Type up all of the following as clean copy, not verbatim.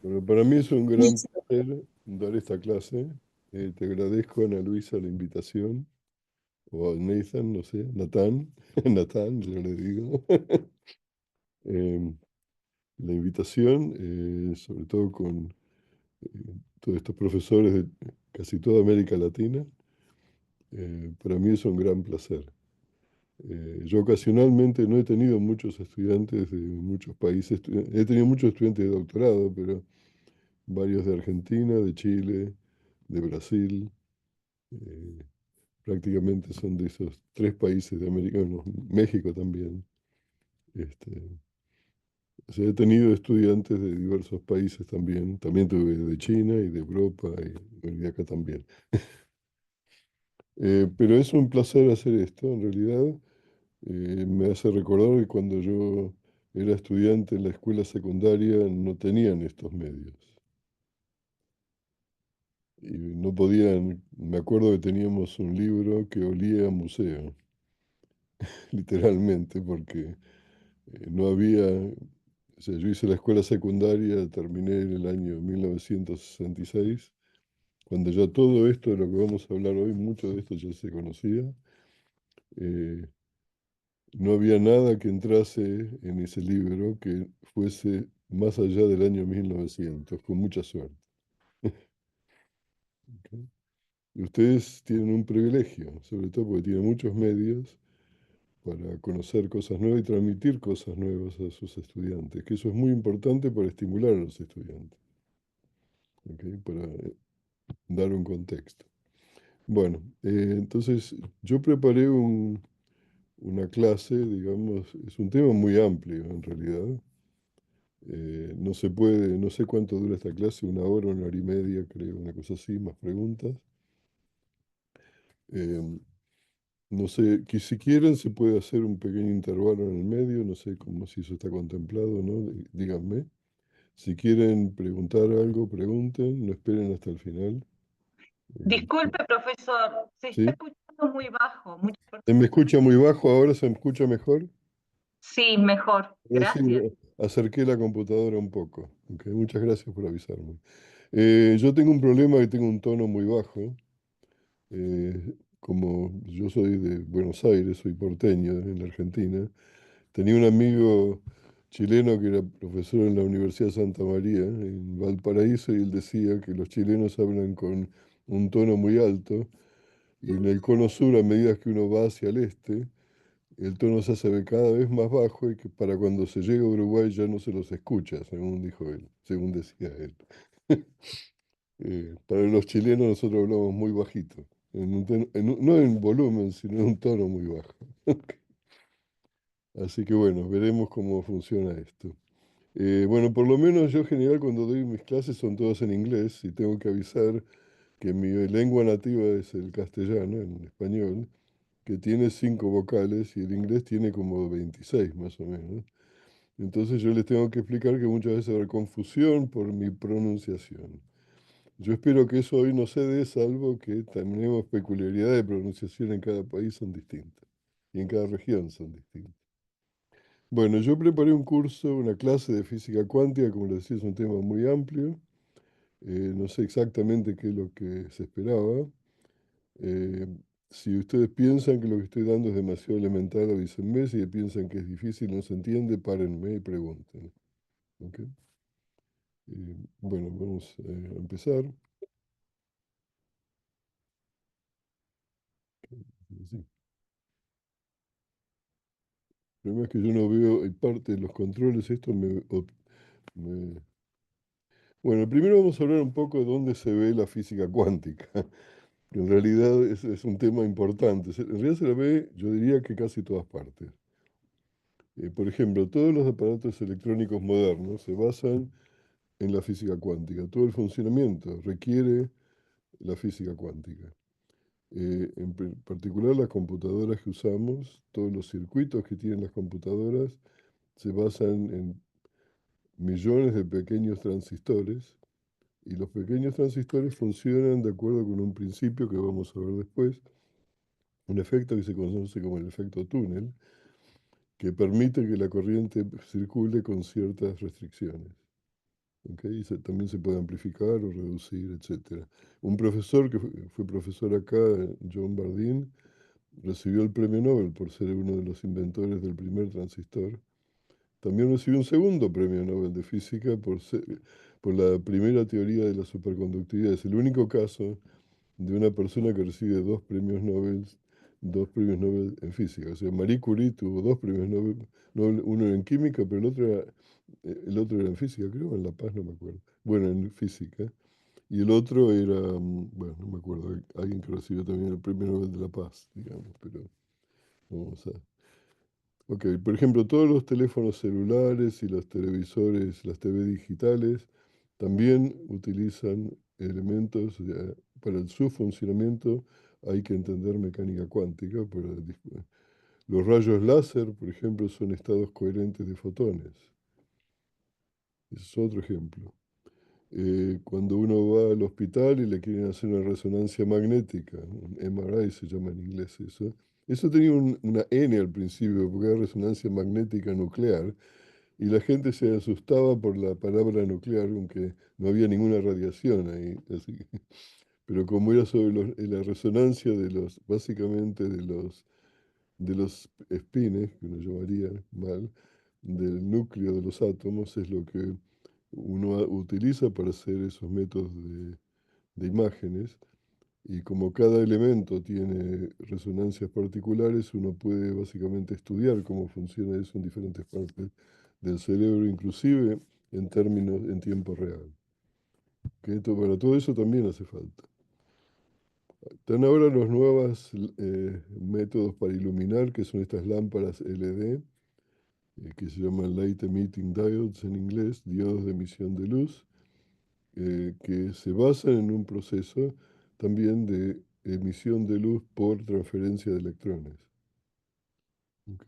Bueno, para mí es un gran placer dar esta clase. Te agradezco, Ana Luisa, la invitación, o a Nathan, no sé, Natán, Natán, yo le digo, Em, la invitación, sobre todo con eh, todos estos profesores de casi toda América Latina. Para mí es un gran placer. Yo ocasionalmente no he tenido muchos estudiantes de muchos países, he tenido muchos estudiantes de doctorado, pero varios de Argentina, de Chile, de Brasil. eh, Prácticamente son de esos tres países de América, bueno, México también. Este, o sea, he tenido estudiantes de diversos países también. También tuve de China y de Europa y, bueno, y de acá también. Pero es un placer hacer esto, en realidad. Me hace recordar que cuando yo era estudiante en la escuela secundaria no tenían estos medios. Y no podían, me acuerdo que teníamos un libro que olía a museo, literalmente, porque no había, o sea, yo hice la escuela secundaria, terminé en el año 1966, cuando ya todo esto de lo que vamos a hablar hoy, mucho de esto ya se conocía. eh, no había nada que entrase en ese libro que fuese más allá del año 1900, con mucha suerte. ¿Ok? Y ustedes tienen un privilegio, sobre todo porque tienen muchos medios para conocer cosas nuevas y transmitir cosas nuevas a sus estudiantes, que eso es muy importante para estimular a los estudiantes, ¿ok? Para dar un contexto. Bueno, entonces yo preparé una clase, digamos, es un tema muy amplio en realidad. No se puede, no sé cuánto dura esta clase, una hora y media, creo, una cosa así, más preguntas. Eh, no sé, que si quieren se puede hacer un pequeño intervalo en el medio, no sé cómo si eso está contemplado, ¿no? Díganme. Si quieren preguntar algo, pregunten, no esperen hasta el final. Eh, Disculpe, profesor, se está ¿Sí? escuchando muy bajo. Muchas ¿Se me personas están escucha muy haciendo. bajo? ¿Ahora se me escucha mejor? Sí, mejor. Sí, Gracias. acerqué la computadora un poco. Ok, muchas gracias por avisarme. Yo tengo un problema que tengo un tono muy bajo. Como yo soy de Buenos Aires, soy porteño en la Argentina, tenía un amigo chileno que era profesor en la Universidad de Santa María, en Valparaíso, y él decía que los chilenos hablan con un tono muy alto, y en el cono sur, a medida que uno va hacia el este, el tono se hace cada vez más bajo y que para cuando se llega a Uruguay ya no se los escucha, según dijo él, según decía él. Para los chilenos nosotros hablamos muy bajito, no en volumen, sino en un tono muy bajo. Así que bueno, veremos cómo funciona esto. Bueno, por lo menos yo en general cuando doy mis clases son todas en inglés y tengo que avisar que mi lengua nativa es el castellano, en español, que tiene 5 vocales y el inglés tiene como 26 más o menos. Entonces yo les tengo que explicar que muchas veces habrá confusión por mi pronunciación. Yo espero que eso hoy no se dé, salvo que tenemos peculiaridades de pronunciación en cada país son distintas y en cada región son distintas. Bueno, yo preparé un curso, una clase de física cuántica, como les decía, es un tema muy amplio. No sé exactamente qué es lo que se esperaba. Eh, si ustedes piensan que lo que estoy dando es demasiado elemental, avísenme. Si piensan que es difícil, no se entiende, párenme y pregunten. ¿Ok? Bueno, vamos a empezar. Sí. El problema es que yo no veo parte de los controles, esto me- Bueno, primero vamos a hablar un poco de dónde se ve la física cuántica. En realidad es un tema importante. En realidad se la ve, yo diría que casi todas partes. Por ejemplo, todos los aparatos electrónicos modernos se basan en la física cuántica. Todo el funcionamiento requiere la física cuántica. Particular las computadoras que usamos, todos los circuitos que tienen las computadoras se basan en millones de pequeños transistores y los pequeños transistores funcionan de acuerdo con un principio que vamos a ver después, un efecto que se conoce como el efecto túnel, que permite que la corriente circule con ciertas restricciones. ¿Ok? ¿ok? Y también se puede amplificar o reducir, etc. Un profesor que fue profesor acá, John Bardeen, recibió el premio Nobel por ser uno de los inventores del primer transistor. También recibió un segundo premio Nobel de Física por la primera teoría de la superconductividad. Es el único caso de una persona que recibe dos premios Nobel en física. O sea, Marie Curie tuvo dos premios Nobel, uno en química, pero el otro era en física, creo, en La Paz, no me acuerdo. Bueno, en física. Y el otro era, bueno, no me acuerdo, alguien que recibió también el premio Nobel de la Paz, digamos, pero vamos a... Ok, por ejemplo, todos los teléfonos celulares y los televisores, las TV digitales, también utilizan elementos, para su funcionamiento hay que entender mecánica cuántica. Los rayos láser, por ejemplo, son estados coherentes de fotones. Ese es otro ejemplo. Cuando uno va al hospital y le quieren hacer una resonancia magnética, un MRI se llama en inglés eso. Eso tenía una N al principio, porque era resonancia magnética nuclear, y la gente se asustaba por la palabra nuclear, aunque no había ninguna radiación ahí. Pero como era sobre la resonancia básicamente de los espines, que uno llamaría mal, del núcleo de los átomos, es lo que uno utiliza para hacer esos métodos de imágenes. Y como cada elemento tiene resonancias particulares, uno puede básicamente estudiar cómo funciona eso en diferentes partes del cerebro, inclusive en tiempo real. Para todo eso también hace falta. Están ahora los nuevos métodos para iluminar, que son estas lámparas LED, que se llaman Light Emitting Diodes en inglés, diodos de emisión de luz, que se basan en un proceso también de emisión de luz por transferencia de electrones. ¿Ok?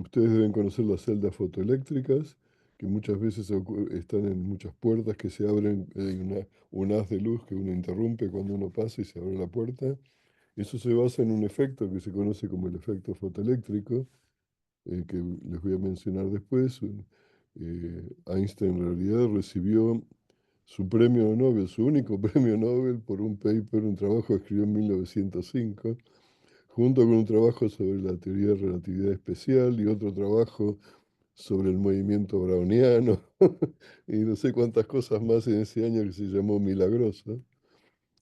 Ustedes deben conocer las celdas fotoeléctricas, que muchas veces están en muchas puertas que se abren, hay un haz de luz que uno interrumpe cuando uno pasa y se abre la puerta. Eso se basa en un efecto que se conoce como el efecto fotoeléctrico, que les voy a mencionar después. Einstein en realidad recibió su premio Nobel, su único premio Nobel, por un paper, un trabajo que escribió en 1905, junto con un trabajo sobre la teoría de relatividad especial y otro trabajo sobre el movimiento browniano y no sé cuántas cosas más en ese año que se llamó milagroso.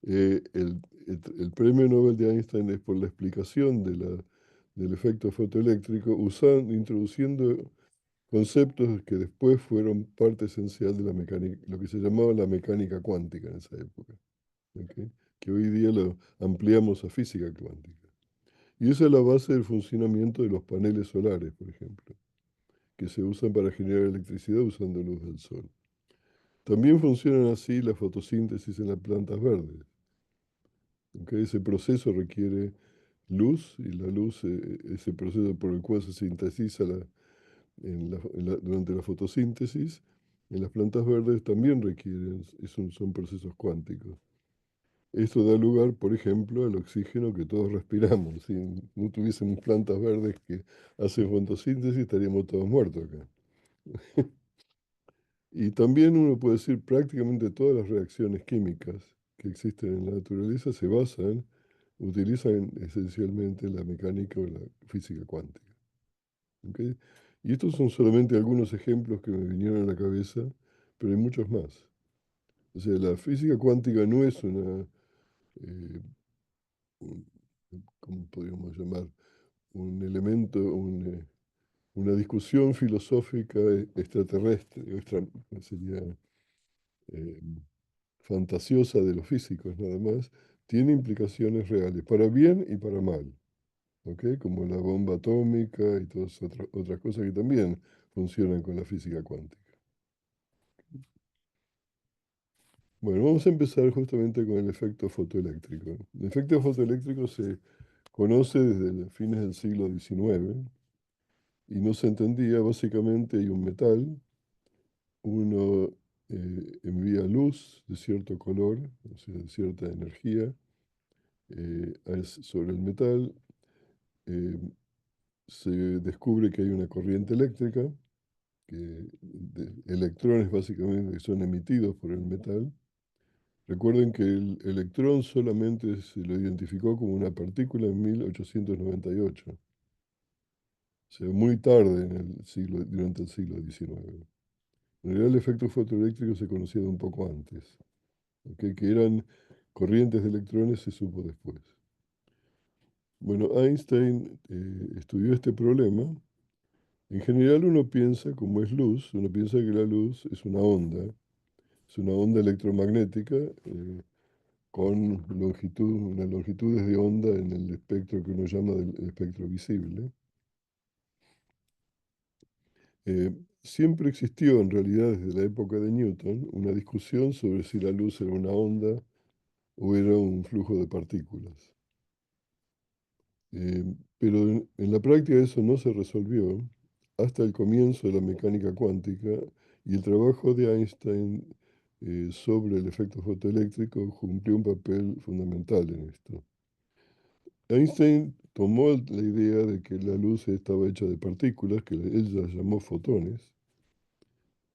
El premio Nobel de Einstein es por la explicación del efecto fotoeléctrico, introduciendo conceptos que después fueron parte esencial de la mecánica, lo que se llamaba la mecánica cuántica en esa época, ¿ok? Que hoy día lo ampliamos a física cuántica. Y esa es la base del funcionamiento de los paneles solares, por ejemplo, que se usan para generar electricidad usando luz del sol. También funcionan así la fotosíntesis en las plantas verdes. ¿Ok? Ese proceso requiere luz y la luz, ese proceso por el cual se sintetiza durante la fotosíntesis, en las plantas verdes también son procesos cuánticos. Esto da lugar, por ejemplo, al oxígeno que todos respiramos. Si no tuviésemos plantas verdes que hacen fotosíntesis, estaríamos todos muertos acá. Y también uno puede decir prácticamente todas las reacciones químicas que existen en la naturaleza utilizan esencialmente la mecánica o la física cuántica. ¿Ok? Y estos son solamente algunos ejemplos que me vinieron a la cabeza, pero hay muchos más. O sea, la física cuántica no es eh, un- ¿cómo podríamos llamar? Un elemento, una discusión filosófica extraterrestre, sería eh, fantasiosa de los físicos nada más, tiene implicaciones reales, para bien y para mal, ¿ok? Como la bomba atómica y todas otras cosas que también funcionan con la física cuántica. Bueno, vamos a empezar justamente con el efecto fotoeléctrico. El efecto fotoeléctrico se conoce desde los fines del siglo XIX y no se entendía. Básicamente hay un metal, uno envía luz de cierto color, o sea, de cierta energía, sobre el metal, eh, se descubre que hay una corriente eléctrica electrones básicamente que son emitidos por el metal. Recuerden que el electrón solamente se lo identificó como una partícula en 1898, o sea, muy tarde durante el siglo XIX. En realidad el efecto fotoeléctrico se conocía de un poco antes, ¿ok? Que eran corrientes de electrones se supo después. Bueno, Einstein estudió este problema. En general uno piensa, como es luz, uno piensa que la luz es una onda electromagnética con unas longitudes de onda en el espectro que uno llama del espectro visible. Siempre existió en realidad desde la época de Newton una discusión sobre si la luz era una onda o era un flujo de partículas. Pero en la práctica eso no se resolvió hasta el comienzo de la mecánica cuántica y el trabajo de Einstein sobre el efecto fotoeléctrico cumplió un papel fundamental en esto. Einstein tomó la idea de que la luz estaba hecha de partículas, que él las llamó fotones,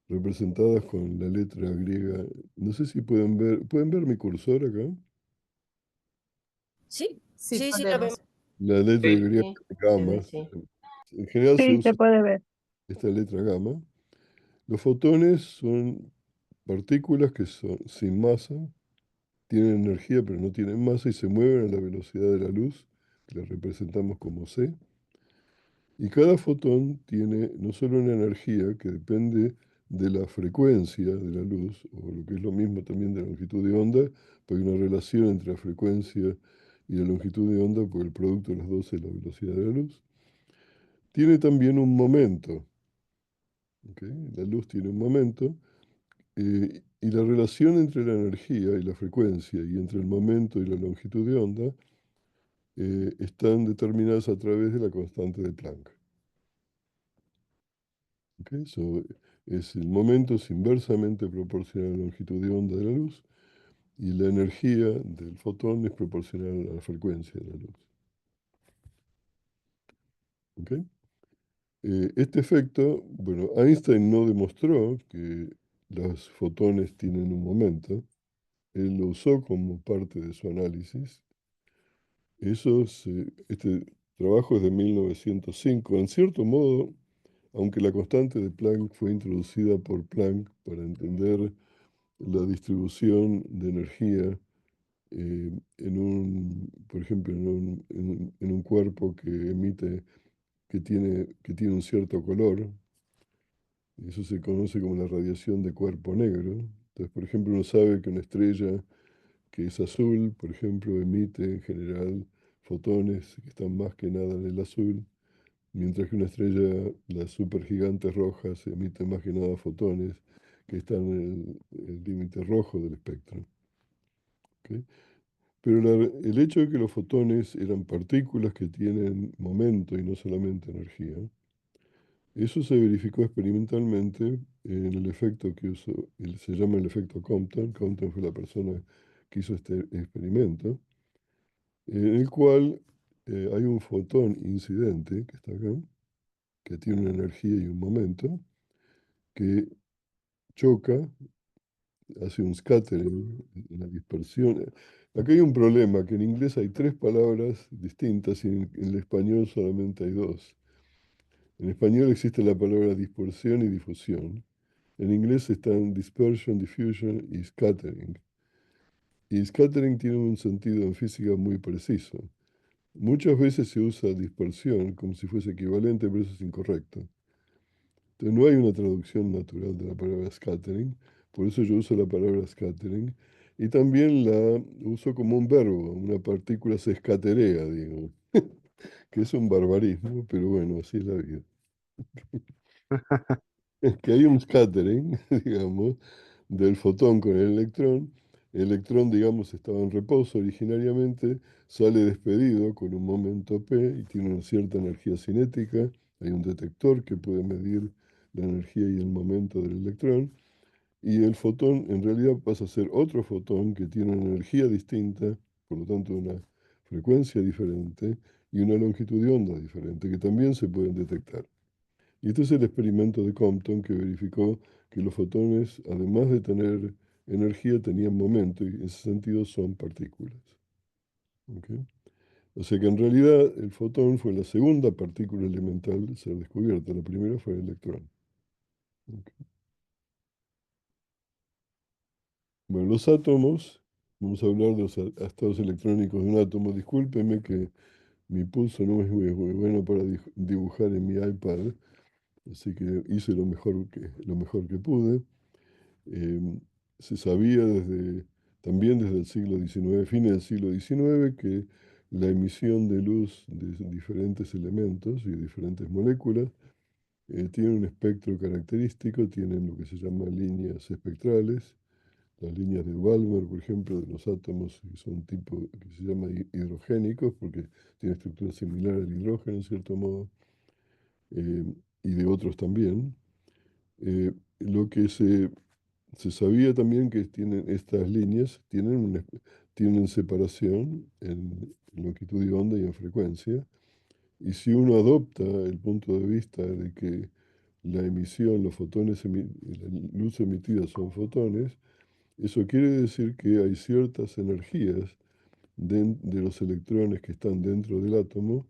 representadas con la letra griega. No sé si ¿pueden ver mi cursor acá? Sí, Sí, sí, sí, lo podemos. vemos. La letra Sí. griega Sí, se gamma. ve, sí. En general se Sí, usa se puede ver. esta letra gamma. Los fotones son partículas que son sin masa, tienen energía pero no tienen masa y se mueven a la velocidad de la luz, que la representamos como c. Y cada fotón tiene no solo una energía que depende de la frecuencia de la luz, o lo que es lo mismo también de la longitud de onda, porque hay una relación entre la frecuencia y la longitud de onda, porque el producto de las dos es la velocidad de la luz. Tiene también un momento, ¿ok? La luz tiene un momento, y la relación entre la energía y la frecuencia, y entre el momento y la longitud de onda, están determinadas a través de la constante de Planck. ¿Ok? El momento es inversamente proporcional a la longitud de onda de la luz y la energía del fotón es proporcional a la frecuencia de la luz. ¿Ok? Este efecto, bueno, Einstein no demostró que los fotones tienen un momento, él lo usó como parte de su análisis. Este trabajo es de 1905. En cierto modo, aunque la constante de Planck fue introducida por Planck para entender la distribución de energía por ejemplo, en un cuerpo que tiene un cierto color. Eso se conoce como la radiación de cuerpo negro. Entonces, por ejemplo, uno sabe que una estrella que es azul, por ejemplo, emite en general fotones que están más que nada en el azul, mientras que una estrella, las supergigantes rojas, emite más que nada fotones que están en el límite rojo del espectro. ¿Ok? Pero el hecho de que los fotones eran partículas que tienen momento y no solamente energía, eso se verificó experimentalmente en el efecto que se llama el efecto Compton. Compton fue la persona que hizo este experimento, en el cual hay un fotón incidente, que está acá, que tiene una energía y un momento, que choca, hace un scattering, una dispersión. Acá hay un problema, que en inglés hay tres palabras distintas y en el español solamente hay dos. En español existe la palabra dispersión y difusión. En inglés están dispersion, diffusion y scattering. Y scattering tiene un sentido en física muy preciso. Muchas veces se usa dispersión como si fuese equivalente, pero eso es incorrecto. Entonces no hay una traducción natural de la palabra scattering, por eso yo uso la palabra scattering. Y también la uso como un verbo, una partícula se escaterea, digo, que es un barbarismo, pero bueno, así es la vida. Es que hay un scattering, digamos, del fotón con el electrón. El electrón, digamos, estaba en reposo originariamente, sale despedido con un momento P y tiene una cierta energía cinética. Hay un detector que puede medir la energía y el momento del electrón. Y el fotón en realidad pasa a ser otro fotón que tiene una energía distinta, por lo tanto una frecuencia diferente y una longitud de onda diferente que también se pueden detectar. Y este es el experimento de Compton que verificó que los fotones, además de tener energía, tenían momento y en ese sentido son partículas. ¿Ok? O sea que en realidad el fotón fue la segunda partícula elemental a ser descubierta. La primera fue el electrón. ¿Ok? Bueno, los átomos, vamos a hablar de los estados electrónicos de un átomo. Discúlpeme que mi pulso no es muy bueno para dibujar en mi iPad, así que hice lo mejor que pude. Eh, Se sabía también desde el siglo XIX, fines del siglo XIX, que la emisión de luz de diferentes elementos y diferentes moléculas tiene un espectro característico, tienen lo que se llama líneas espectrales, las líneas de Balmer, por ejemplo, de los átomos que son tipo que se llama hidrogénicos, porque tiene estructura similar al hidrógeno, en cierto modo, eh, y de otros también. Lo que se sabía también que tienen estas líneas, tienen separación en longitud de onda y en frecuencia, y si uno adopta el punto de vista de que la emisión, la luz emitida son fotones, eso quiere decir que hay ciertas energías de los electrones que están dentro del átomo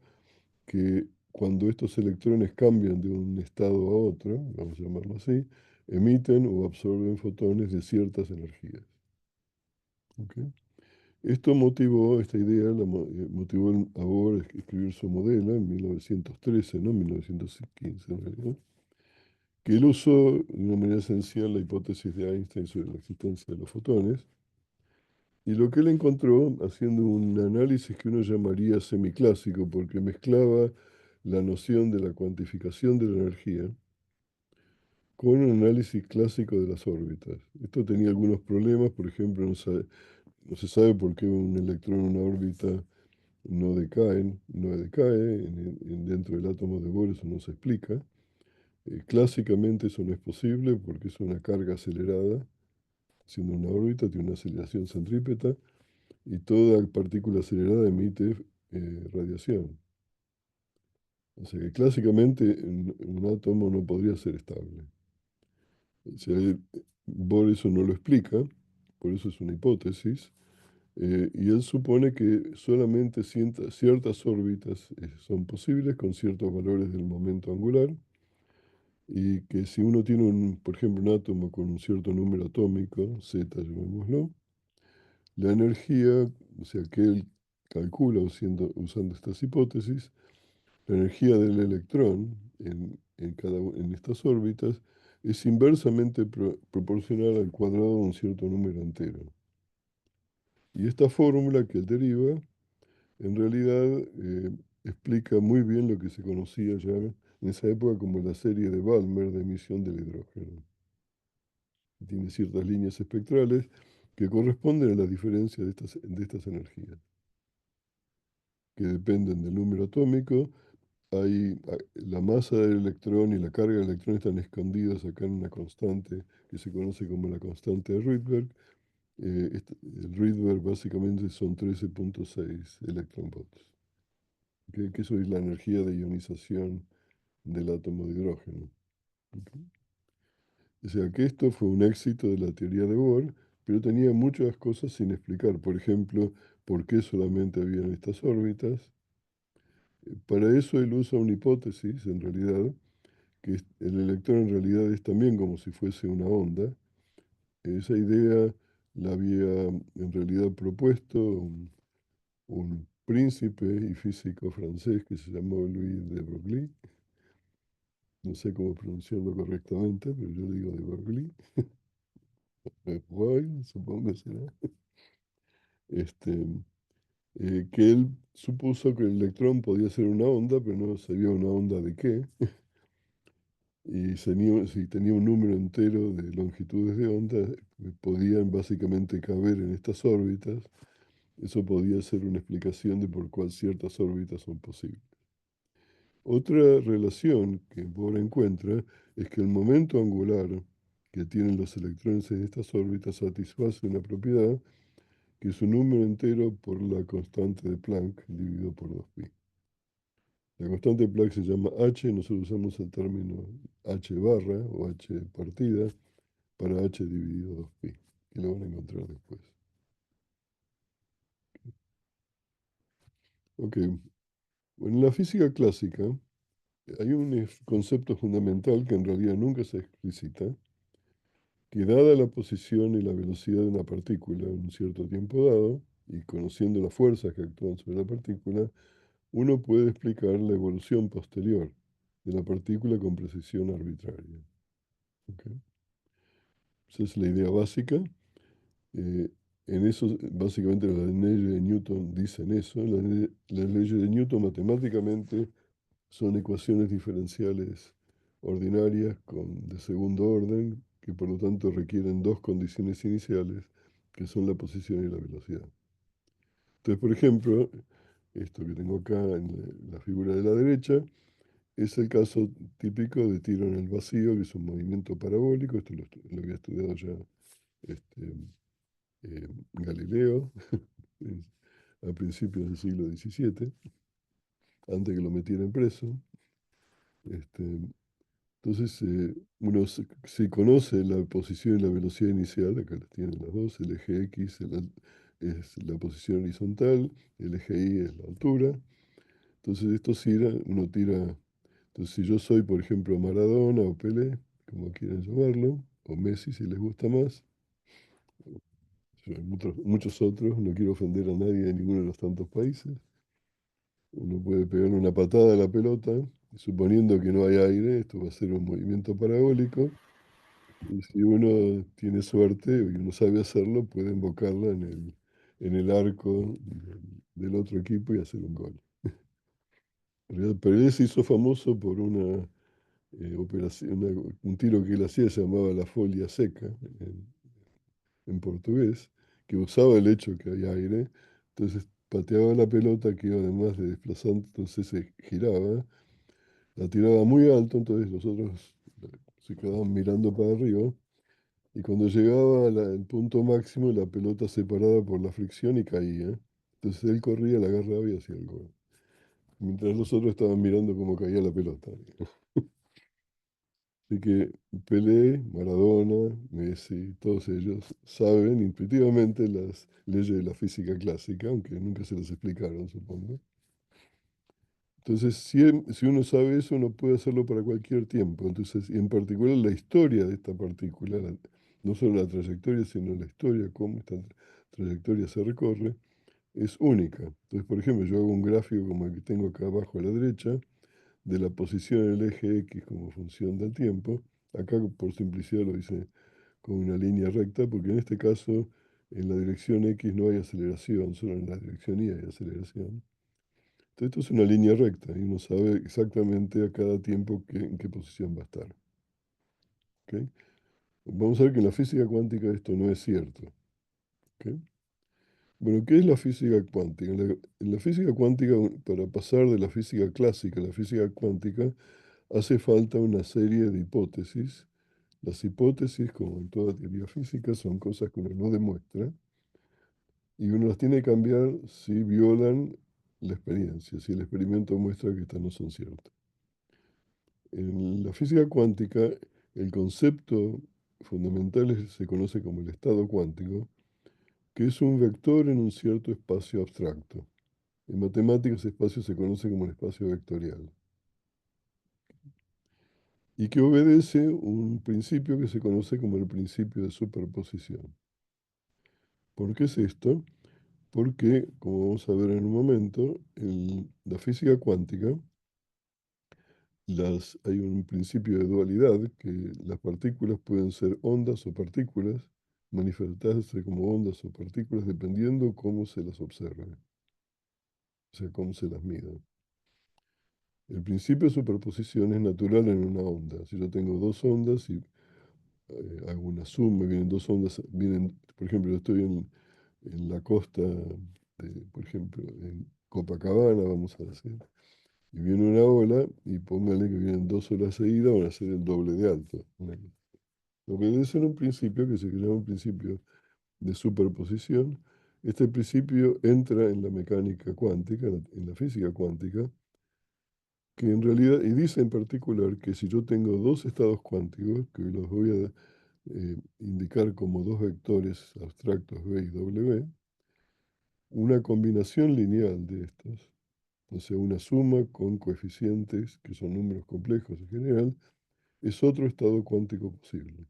que cuando estos electrones cambian de un estado a otro, vamos a llamarlo así, emiten o absorben fotones de ciertas energías. ¿Ok? Esta idea motivó a Bohr a escribir su modelo en 1913, no 1915 en realidad, que él usó de una manera esencial la hipótesis de Einstein sobre la existencia de los fotones, y lo que él encontró, haciendo un análisis que uno llamaría semiclásico, porque mezclaba la noción de la cuantificación de la energía con un análisis clásico de las órbitas. Esto tenía algunos problemas, por ejemplo, no se sabe por qué un electrón en una órbita no decae dentro del átomo de Bohr, eso no se explica. Clásicamente eso no es posible porque es una carga acelerada, siendo una órbita, tiene una aceleración centrípeta y toda partícula acelerada emite radiación. O sea que clásicamente un átomo no podría ser estable. O sea, Bohr eso no lo explica, por eso es una hipótesis, y él supone que solamente ciertas órbitas son posibles con ciertos valores del momento angular, y que si uno tiene, por ejemplo, un átomo con un cierto número atómico, Z llamémoslo, la energía, o sea, que él calcula usando estas hipótesis, la energía del electrón en estas órbitas es inversamente proporcional al cuadrado de un cierto número entero. Y esta fórmula que él deriva, en realidad, explica muy bien lo que se conocía ya en esa época como la serie de Balmer de emisión del hidrógeno. Tiene ciertas líneas espectrales que corresponden a la diferencia de estas energías, que dependen del número atómico. La masa del electrón y la carga del electrón están escondidas acá en una constante que se conoce como la constante de Rydberg. El Rydberg básicamente son 13,6 electronvolts, que eso es la energía de ionización del átomo de hidrógeno. ¿Ok? O sea que esto fue un éxito de la teoría de Bohr, pero tenía muchas cosas sin explicar. Por ejemplo, por qué solamente habían estas órbitas. Para eso él usa una hipótesis, en realidad, que el electrón en realidad es también como si fuese una onda. Esa idea la había en realidad propuesto un príncipe y físico francés que se llamó Louis de Broglie. No sé cómo pronunciarlo correctamente, pero yo digo de Broglie. Roy, supongo que será. Este, que él supuso que el electrón podía ser una onda, pero no sabía una onda de qué. Y si tenía un número entero de longitudes de onda, podían básicamente caber en estas órbitas. Eso podía ser una explicación de por cuál ciertas órbitas son posibles. Otra relación que Bohr encuentra es que el momento angular que tienen los electrones en estas órbitas satisface una propiedad que es un número entero por la constante de Planck dividido por 2pi. La constante Planck se llama h, nosotros usamos el término h barra o h partida para h dividido 2pi, y lo van a encontrar después. Ok, bueno, en la física clásica hay un concepto fundamental que en realidad nunca se explicita, que dada la posición y la velocidad de una partícula en un cierto tiempo dado, y conociendo las fuerzas que actúan sobre la partícula, uno puede explicar la evolución posterior de la partícula con precisión arbitraria. ¿Ok? Esa es la idea básica. Eh, en eso, básicamente, las leyes de Newton dicen eso. Las leyes de Newton matemáticamente son ecuaciones diferenciales ordinarias de segundo orden, que por lo tanto requieren dos condiciones iniciales, que son la posición y la velocidad. Entonces, por ejemplo, esto que tengo acá en la figura de la derecha es el caso típico de tiro en el vacío, que es un movimiento parabólico. Esto lo había estudiado ya este, Galileo a principios del siglo XVII, antes que lo metieran preso. Este, entonces, si conoce la posición y la velocidad inicial, acá las tienen las dos, el eje X es la posición horizontal, el eje Y es la altura. Entonces, esto uno tira. Entonces, si yo soy, por ejemplo, Maradona o Pelé, como quieran llamarlo, o Messi si les gusta más, muchos otros, no quiero ofender a nadie de ninguno de los tantos países, uno puede pegarle una patada a la pelota, suponiendo que no hay aire, esto va a ser un movimiento parabólico, y si uno tiene suerte y uno sabe hacerlo, puede invocarla en el arco del otro equipo y hacer un gol. En realidad, Pelé se hizo famoso por una operación, un tiro que él hacía, se llamaba la folia seca en portugués, que usaba el hecho que hay aire, entonces pateaba la pelota que iba además de desplazante, entonces se giraba, la tiraba muy alto, entonces los otros se quedaban mirando para arriba, y cuando llegaba al punto máximo, la pelota se paraba por la fricción y caía. Entonces él corría, la agarraba y hacía el gol. Mientras los otros estaban mirando cómo caía la pelota. Así que Pelé, Maradona, Messi, todos ellos saben intuitivamente las leyes de la física clásica, aunque nunca se las explicaron, supongo. Entonces, si uno sabe eso, uno puede hacerlo para cualquier tiempo. Entonces, y en particular la historia de esta partícula, no solo la trayectoria, sino la historia, cómo esta trayectoria se recorre, es única. Entonces, por ejemplo, yo hago un gráfico como el que tengo acá abajo a la derecha, de la posición del eje X como función del tiempo. Acá por simplicidad lo hice con una línea recta, porque en este caso en la dirección X no hay aceleración, solo en la dirección Y hay aceleración. Entonces esto es una línea recta y uno sabe exactamente a cada tiempo en qué posición va a estar. ¿Ok? Vamos a ver que en la física cuántica esto no es cierto. ¿Ok? Bueno, ¿qué es la física cuántica? En la física cuántica, para pasar de la física clásica a la física cuántica, hace falta una serie de hipótesis. Las hipótesis, como en toda teoría física, son cosas que uno no demuestra y uno las tiene que cambiar si violan la experiencia, si el experimento muestra que estas no son ciertas. En la física cuántica, el concepto fundamental se conoce como el estado cuántico, que es un vector en un cierto espacio abstracto. En matemáticas, ese espacio se conoce como el espacio vectorial y que obedece un principio que se conoce como el principio de superposición. ¿Por qué es esto? Porque, como vamos a ver en un momento, en la física cuántica hay un principio de dualidad, que las partículas pueden ser ondas o partículas, manifestarse como ondas o partículas dependiendo cómo se las observe, o sea, cómo se las mida. El principio de superposición es natural en una onda. Si yo tengo dos ondas y hago una suma, vienen dos ondas, por ejemplo, yo estoy en la costa por ejemplo, en Copacabana, vamos a decir, y viene una ola y póngale que vienen dos olas seguidas, van a ser el doble de alto. Obedece a un principio que se llama un principio de superposición. Este principio entra en la mecánica cuántica, en la física cuántica, que en realidad, y dice en particular que si yo tengo dos estados cuánticos, que los voy a indicar como dos vectores abstractos B y W, una combinación lineal de estos, o sea, una suma con coeficientes que son números complejos en general, es otro estado cuántico posible.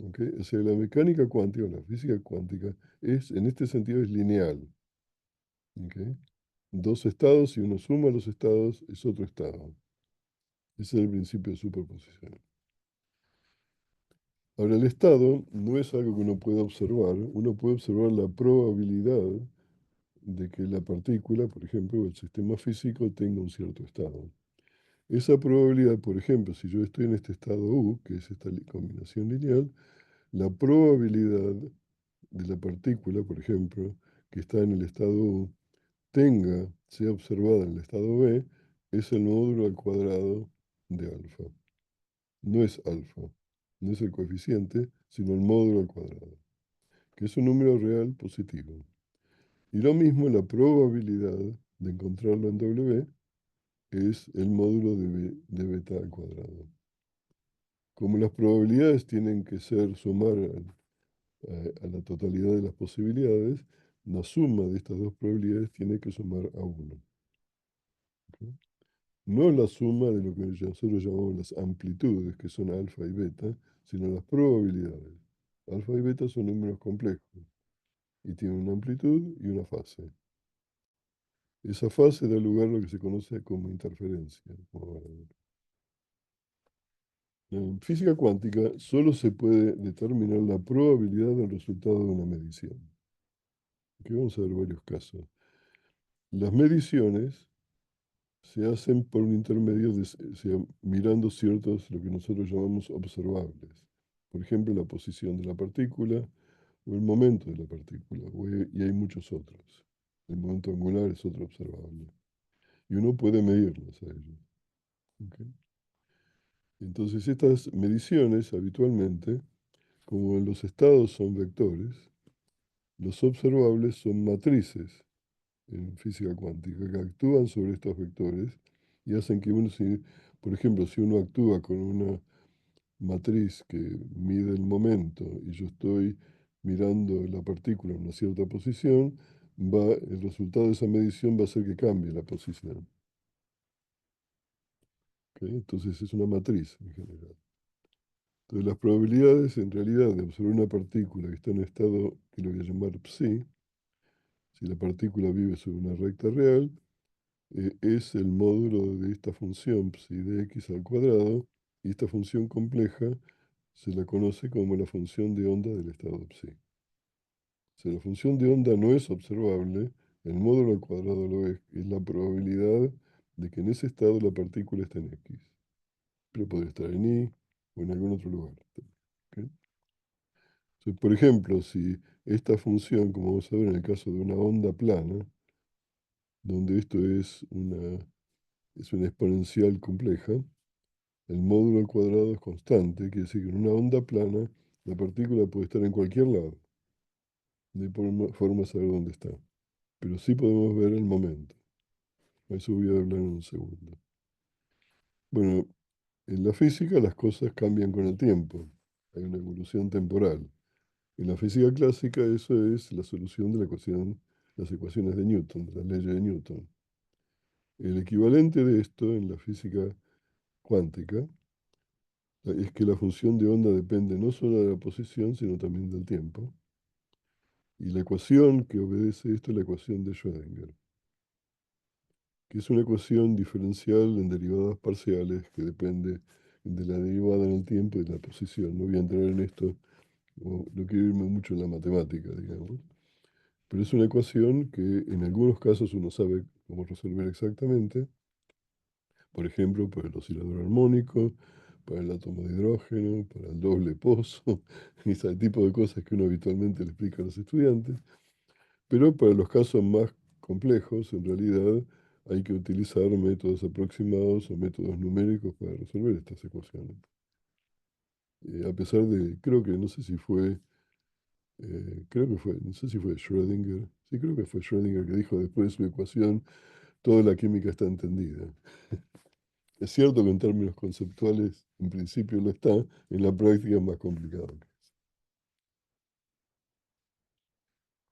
¿Ok? O sea, la mecánica cuántica, la física cuántica, en este sentido es lineal. ¿Ok? Dos estados, y uno suma los estados, es otro estado. Ese es el principio de superposición. Ahora, el estado no es algo que uno puede observar la probabilidad de que la partícula, por ejemplo, o el sistema físico tenga un cierto estado. Esa probabilidad, por ejemplo, si yo estoy en este estado U, que es esta combinación lineal, la probabilidad de la partícula, por ejemplo, que está en el estado U, sea observada en el estado B, es el módulo al cuadrado de alfa. No es alfa, no es el coeficiente, sino el módulo al cuadrado, que es un número real positivo. Y lo mismo, la probabilidad de encontrarlo en W es el módulo de beta al cuadrado. Como las probabilidades tienen que ser sumar a la totalidad de las posibilidades, la suma de estas dos probabilidades tiene que sumar a 1. ¿Ok? No la suma de lo que nosotros llamamos las amplitudes, que son alfa y beta, sino las probabilidades. Alfa y beta son números complejos y tienen una amplitud y una fase. Esa fase da lugar a lo que se conoce como interferencia. En física cuántica solo se puede determinar la probabilidad del resultado de una medición. Aquí vamos a ver varios casos. Las mediciones se hacen por un intermedio mirando ciertos, lo que nosotros llamamos observables. Por ejemplo, la posición de la partícula o el momento de la partícula, y hay muchos otros. El momento angular es otro observable. Y uno puede medirlos a ellos. ¿Ok? Entonces, estas mediciones habitualmente, como en los estados son vectores, los observables son matrices en física cuántica que actúan sobre estos vectores y hacen que por ejemplo, si uno actúa con una matriz que mide el momento y yo estoy mirando la partícula en una cierta posición, el resultado de esa medición va a hacer que cambie la posición. ¿Ok? Entonces es una matriz en general. Entonces las probabilidades en realidad de observar una partícula que está en estado que lo voy a llamar psi, si la partícula vive sobre una recta real, es el módulo de esta función psi de x al cuadrado, y esta función compleja se la conoce como la función de onda del estado psi. Si la función de onda no es observable, el módulo al cuadrado lo es la probabilidad de que en ese estado la partícula esté en x. Pero podría estar en y o en algún otro lugar. ¿Ok? Entonces, por ejemplo, si esta función, como vamos a ver en el caso de una onda plana, donde esto es una exponencial compleja, el módulo al cuadrado es constante, quiere decir que en una onda plana la partícula puede estar en cualquier lado. No hay forma de saber dónde está. Pero sí podemos ver el momento. Eso voy a hablar en un segundo. Bueno, en la física las cosas cambian con el tiempo. Hay una evolución temporal. En la física clásica eso es la solución de las ecuaciones de Newton, de las leyes de Newton. El equivalente de esto en la física cuántica es que la función de onda depende no solo de la posición, sino también del tiempo. Y la ecuación que obedece esto es la ecuación de Schrödinger, que es una ecuación diferencial en derivadas parciales que depende de la derivada en el tiempo y de la posición. No voy a entrar en esto, no quiero irme mucho en la matemática, digamos. Pero es una ecuación que en algunos casos uno sabe cómo resolver exactamente. Por ejemplo, para el oscilador armónico, para el átomo de hidrógeno, para el doble pozo, y ese tipo de cosas que uno habitualmente le explica a los estudiantes. Pero para los casos más complejos, en realidad, hay que utilizar métodos aproximados o métodos numéricos para resolver estas ecuaciones. A pesar de, creo que, no sé si fue, creo que fue, no sé si fue Schrödinger, sí creo que fue Schrödinger que dijo después de su ecuación, toda la química está entendida. Es cierto que en términos conceptuales, en principio lo está, en la práctica es más complicado.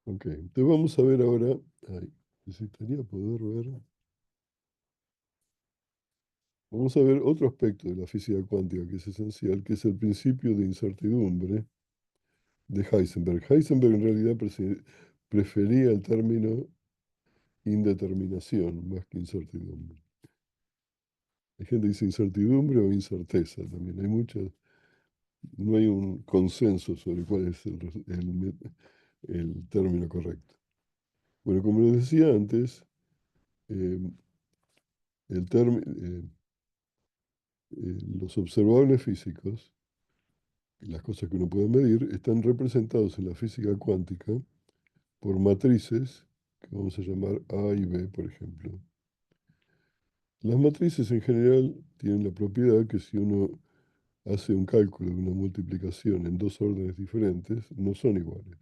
Ok, entonces vamos a ver ahora, ay, necesitaría poder ver, vamos a ver otro aspecto de la física cuántica que es esencial, que es el principio de incertidumbre de Heisenberg. Heisenberg en realidad prefería el término indeterminación más que incertidumbre. Hay gente que dice incertidumbre o incerteza también. No hay un consenso sobre cuál es el término correcto. Bueno, como les decía antes, eh, los observables físicos, las cosas que uno puede medir, están representados en la física cuántica por matrices que vamos a llamar A y B, por ejemplo. Las matrices en general tienen la propiedad que si uno hace un cálculo de una multiplicación en dos órdenes diferentes, no son iguales.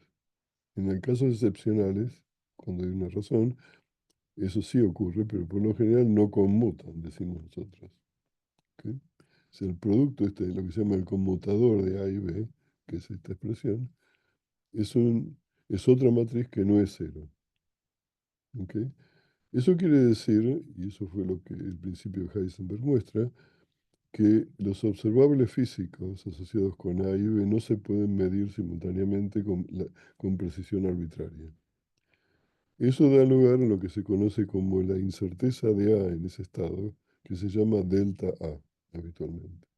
En el caso de excepcionales, cuando hay una razón, eso sí ocurre, pero por lo general no conmutan, decimos nosotros. ¿Ok? Si el producto este, lo que se llama el conmutador de A y B, que es esta expresión, es otra matriz que no es cero. ¿Ok? Eso quiere decir, y eso fue lo que el principio de Heisenberg muestra, que los observables físicos asociados con A y B no se pueden medir simultáneamente con precisión arbitraria. Eso da lugar a lo que se conoce como la incerteza de A en ese estado, que se llama delta A habitualmente.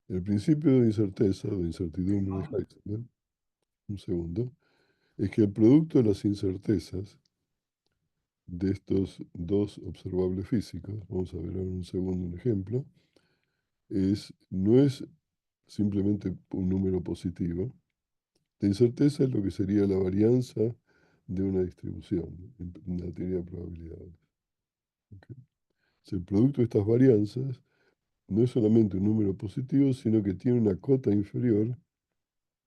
El principio de incerteza o de incertidumbre de Heisenberg, un segundo, es que el producto de las incertezas de estos dos observables físicos, vamos a ver ahora un segundo un ejemplo, no es simplemente un número positivo. La incerteza es lo que sería la varianza de una distribución en la teoría de probabilidades. ¿Ok? Si el producto de estas varianzas no es solamente un número positivo, sino que tiene una cota inferior,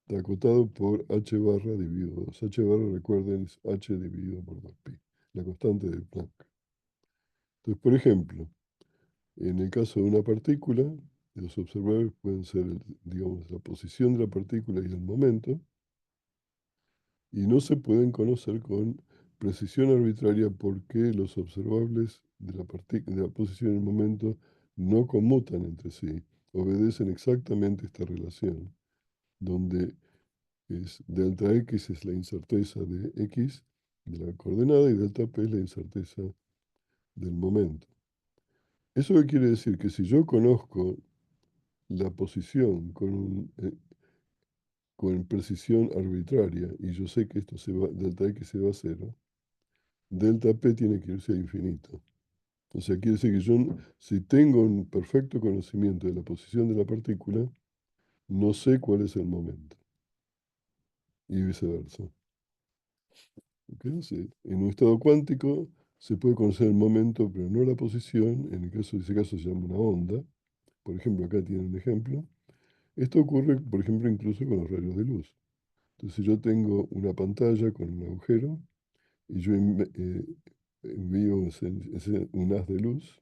está acotado por h barra dividido 2. H barra, recuerden, es h dividido por 2pi, la constante de Planck. Entonces, por ejemplo, en el caso de una partícula, los observables pueden ser, digamos, la posición de la partícula y el momento, y no se pueden conocer con precisión arbitraria por qué los observables de la posición y el momento no conmutan entre sí, obedecen exactamente esta relación, donde es delta x es la incerteza de x, de la coordenada, y delta p es la incerteza del momento. ¿Eso qué quiere decir? Que si yo conozco la posición con precisión arbitraria y yo sé que delta x se va a cero, delta p tiene que irse a infinito. O sea, quiere decir que si tengo un perfecto conocimiento de la posición de la partícula, no sé cuál es el momento. Y viceversa. ¿Okay? Sí. En un estado cuántico se puede conocer el momento, pero no la posición. En el caso de ese caso se llama una onda. Por ejemplo, acá tiene un ejemplo. Esto ocurre, por ejemplo, incluso con los rayos de luz. Entonces, si yo tengo una pantalla con un agujero y yo envío un haz de luz,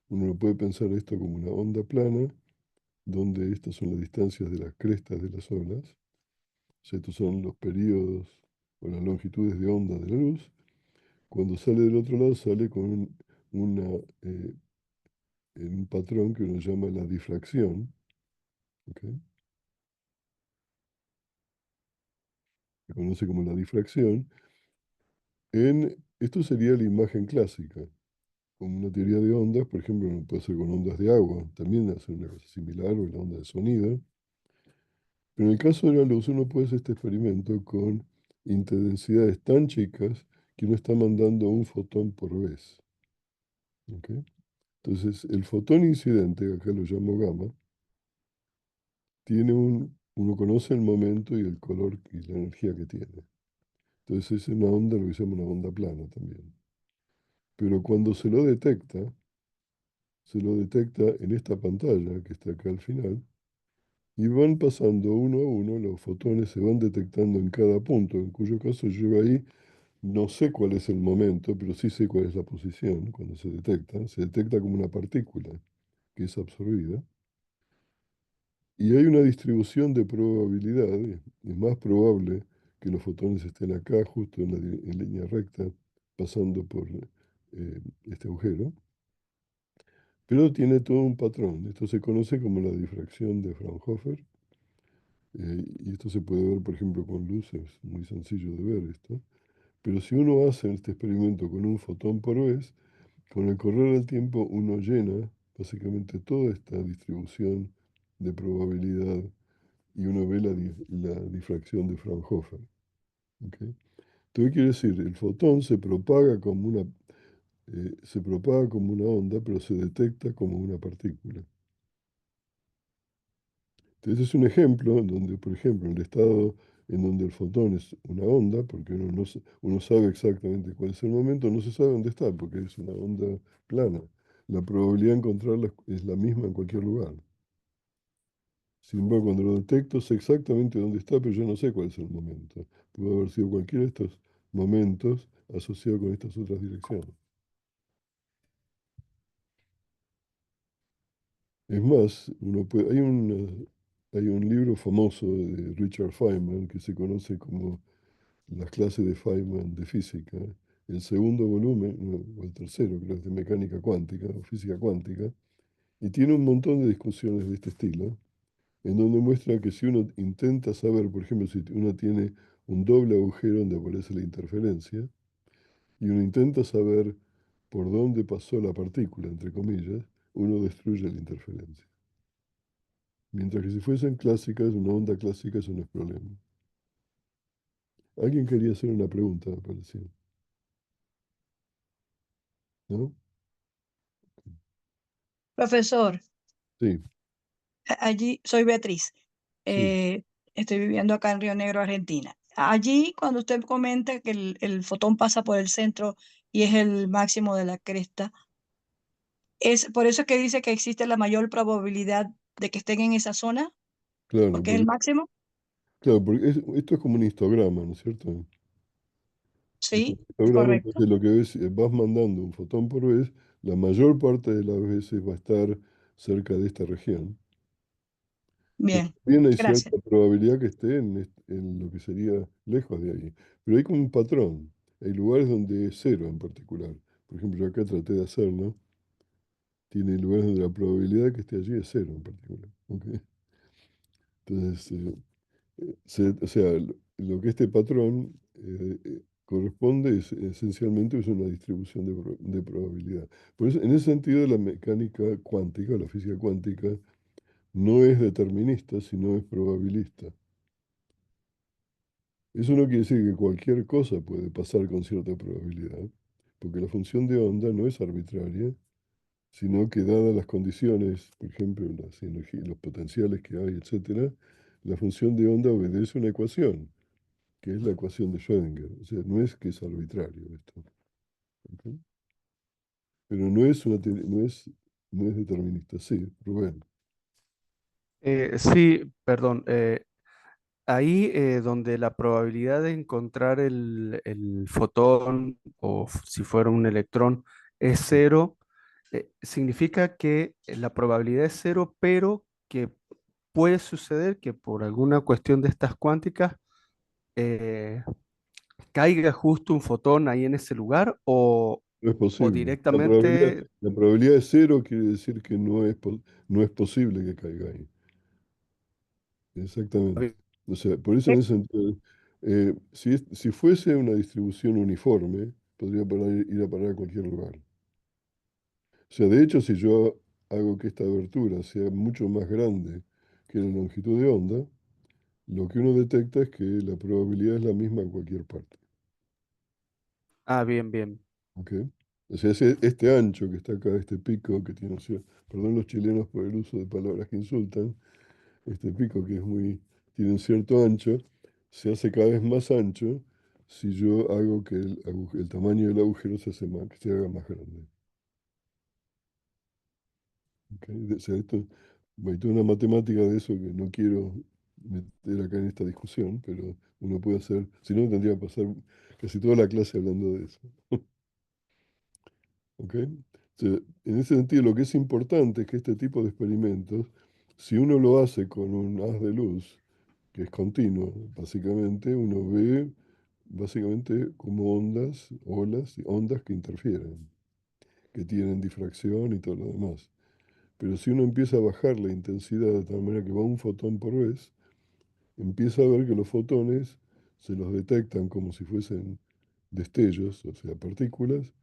uno lo puede pensar esto como una onda plana, donde estas son las distancias de las crestas de las olas. O sea, estos son los periodos o las longitudes de onda de la luz. Cuando sale del otro lado, sale con eh, un patrón que uno llama la difracción. ¿Ok? Se conoce como la difracción. Esto sería la imagen clásica. Como una teoría de ondas, por ejemplo, uno puede hacer con ondas de agua, también hacer una cosa similar, o la onda de sonido. Pero en el caso de la luz, uno puede hacer este experimento con intensidades tan chicas que uno está mandando un fotón por vez. ¿Ok? Entonces, el fotón incidente, que acá lo llamo gamma, uno conoce el momento y el color y la energía que tiene. Entonces, es una onda, lo que se llama una onda plana también. Pero cuando se lo detecta en esta pantalla que está acá al final, y van pasando uno a uno, los fotones se van detectando en cada punto, en cuyo caso yo ahí no sé cuál es el momento, pero sí sé cuál es la posición cuando se detecta. Se detecta como una partícula que es absorbida. Y hay una distribución de probabilidades. Es más probable que los fotones estén acá, justo en línea recta, pasando por este agujero. Pero tiene todo un patrón. Esto se conoce como la difracción de Fraunhofer. Y esto se puede ver, por ejemplo, con luz. Es muy sencillo de ver esto. Pero si uno hace este experimento con un fotón por vez, con el correr del tiempo uno llena básicamente toda esta distribución de probabilidad y uno ve la difracción de Fraunhofer. ¿Ok? Entonces quiere decir, el fotón se propaga como una onda, pero se detecta como una partícula. Entonces es un ejemplo donde, por ejemplo, en el estado en donde el fotón es una onda, porque uno, no, uno sabe exactamente cuál es el momento, no se sabe dónde está, porque es una onda plana. La probabilidad de encontrarla es la misma en cualquier lugar. Sin embargo, cuando lo detecto, sé exactamente dónde está, pero yo no sé cuál es el momento. Puede haber sido cualquiera de estos momentos asociado con estas otras direcciones. Es más, hay un libro famoso de Richard Feynman que se conoce como Las clases de Feynman de física. El segundo volumen, no, o el tercero, creo que es de mecánica cuántica o física cuántica, y tiene un montón de discusiones de este estilo, en donde muestra que si uno intenta saber, por ejemplo, si uno tiene un doble agujero donde aparece la interferencia, y uno intenta saber por dónde pasó la partícula, entre comillas, uno destruye la interferencia. Mientras que si fuesen clásicas, una onda clásica, eso no es problema. Alguien quería hacer una pregunta, me pareció, ¿no? Profesor, Sí, allí soy Beatriz. sí, eh, Estoy viviendo acá en Río Negro, Argentina. Allí, cuando usted comenta que el fotón pasa por el centro y es el máximo de la cresta, es por eso que dice que existe la mayor probabilidad de que estén en esa zona, claro, porque es el máximo. claro, porque esto es como un histograma, ¿no es cierto? Es un Sí, es histograma, correcto. entonces lo que ves, vas mandando un fotón por vez, la mayor parte de las veces va a estar cerca de esta región. Pero Bien, también hay gracias. cierta probabilidad que esté en lo que sería lejos de ahí. Pero hay como un patrón. Hay lugares donde es cero en particular. Por ejemplo, yo acá traté de hacerlo. Tiene lugares donde la probabilidad de que esté allí es cero en particular. ¿Ok? Entonces, o sea, lo que este patrón corresponde es esencialmente es una distribución de probabilidad. Por eso, en ese sentido, la mecánica cuántica, la física cuántica, no es determinista, sino es probabilista. Eso no quiere decir que cualquier cosa puede pasar con cierta probabilidad, porque la función de onda no es arbitraria, sino que dadas las condiciones, por ejemplo, las energías, los potenciales que hay, etcétera, la función de onda obedece una ecuación, que es la ecuación de Schrödinger. O sea, no es que es arbitrario esto. ¿Ok? Pero no es determinista. Sí, Rubén. Sí, perdón. Ahí donde la probabilidad de encontrar el fotón o si fuera un electrón es cero, significa que la probabilidad es cero, pero que puede suceder que por alguna cuestión de estas cuánticas eh, caiga justo un fotón ahí en ese lugar No es o posible. directamente... La probabilidad de cero quiere decir que no es posible que caiga ahí. Exactamente. O sea, por eso en ese sentido, si fuese una distribución uniforme, podría ir a parar a cualquier lugar. O sea, de hecho, si yo hago que esta abertura sea mucho más grande que la longitud de onda, lo que uno detecta es que la probabilidad es la misma en cualquier parte. Ah, bien, bien. ¿Ok? O sea, este ancho que está acá, este pico que tiene, o sea, perdón los chilenos por el uso de palabras que insultan, este pico que tiene un cierto ancho, se hace cada vez más ancho si yo hago que el tamaño del agujero que se haga más grande. ¿Ok? O sea, hay toda una matemática de eso que no quiero meter acá en esta discusión, pero uno puede hacer, si no tendría que pasar casi toda la clase hablando de eso. ¿Ok? Entonces, en ese sentido, lo que es importante es que este tipo de experimentos, si uno lo hace con un haz de luz, que es continuo, básicamente uno ve básicamente como ondas, olas y ondas que interfieren, que tienen difracción y todo lo demás. Pero si uno empieza a bajar la intensidad de tal manera que va un fotón por vez, empieza a ver que los fotones se los detectan como si fuesen destellos, o sea, partículas,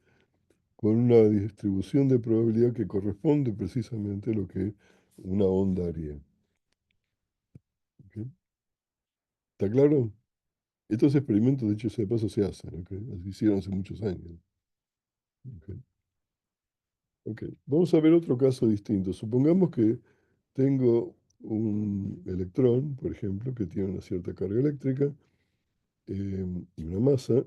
con una distribución de probabilidad que corresponde precisamente a lo que una onda haría. ¿Ok? ¿Está claro? Estos experimentos, de hecho, sea de paso, se hacen, ¿ok? Se hicieron hace muchos años. ¿Ok? Ok. Vamos a ver otro caso distinto. Supongamos que tengo un electrón, por ejemplo, que tiene una cierta carga eléctrica y una masa,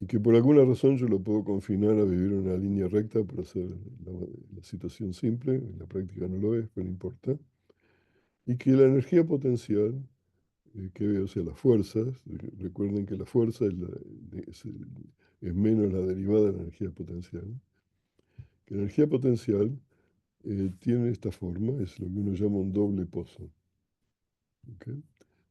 y que por alguna razón yo lo puedo confinar a vivir en una línea recta para hacer la situación simple, en la práctica no lo es, pero no importa, y que la energía potencial que veo, o sea, las fuerzas, recuerden que la fuerza es menos la derivada de la energía potencial, que la energía potencial tiene esta forma, es lo que uno llama un doble pozo. ¿Ok?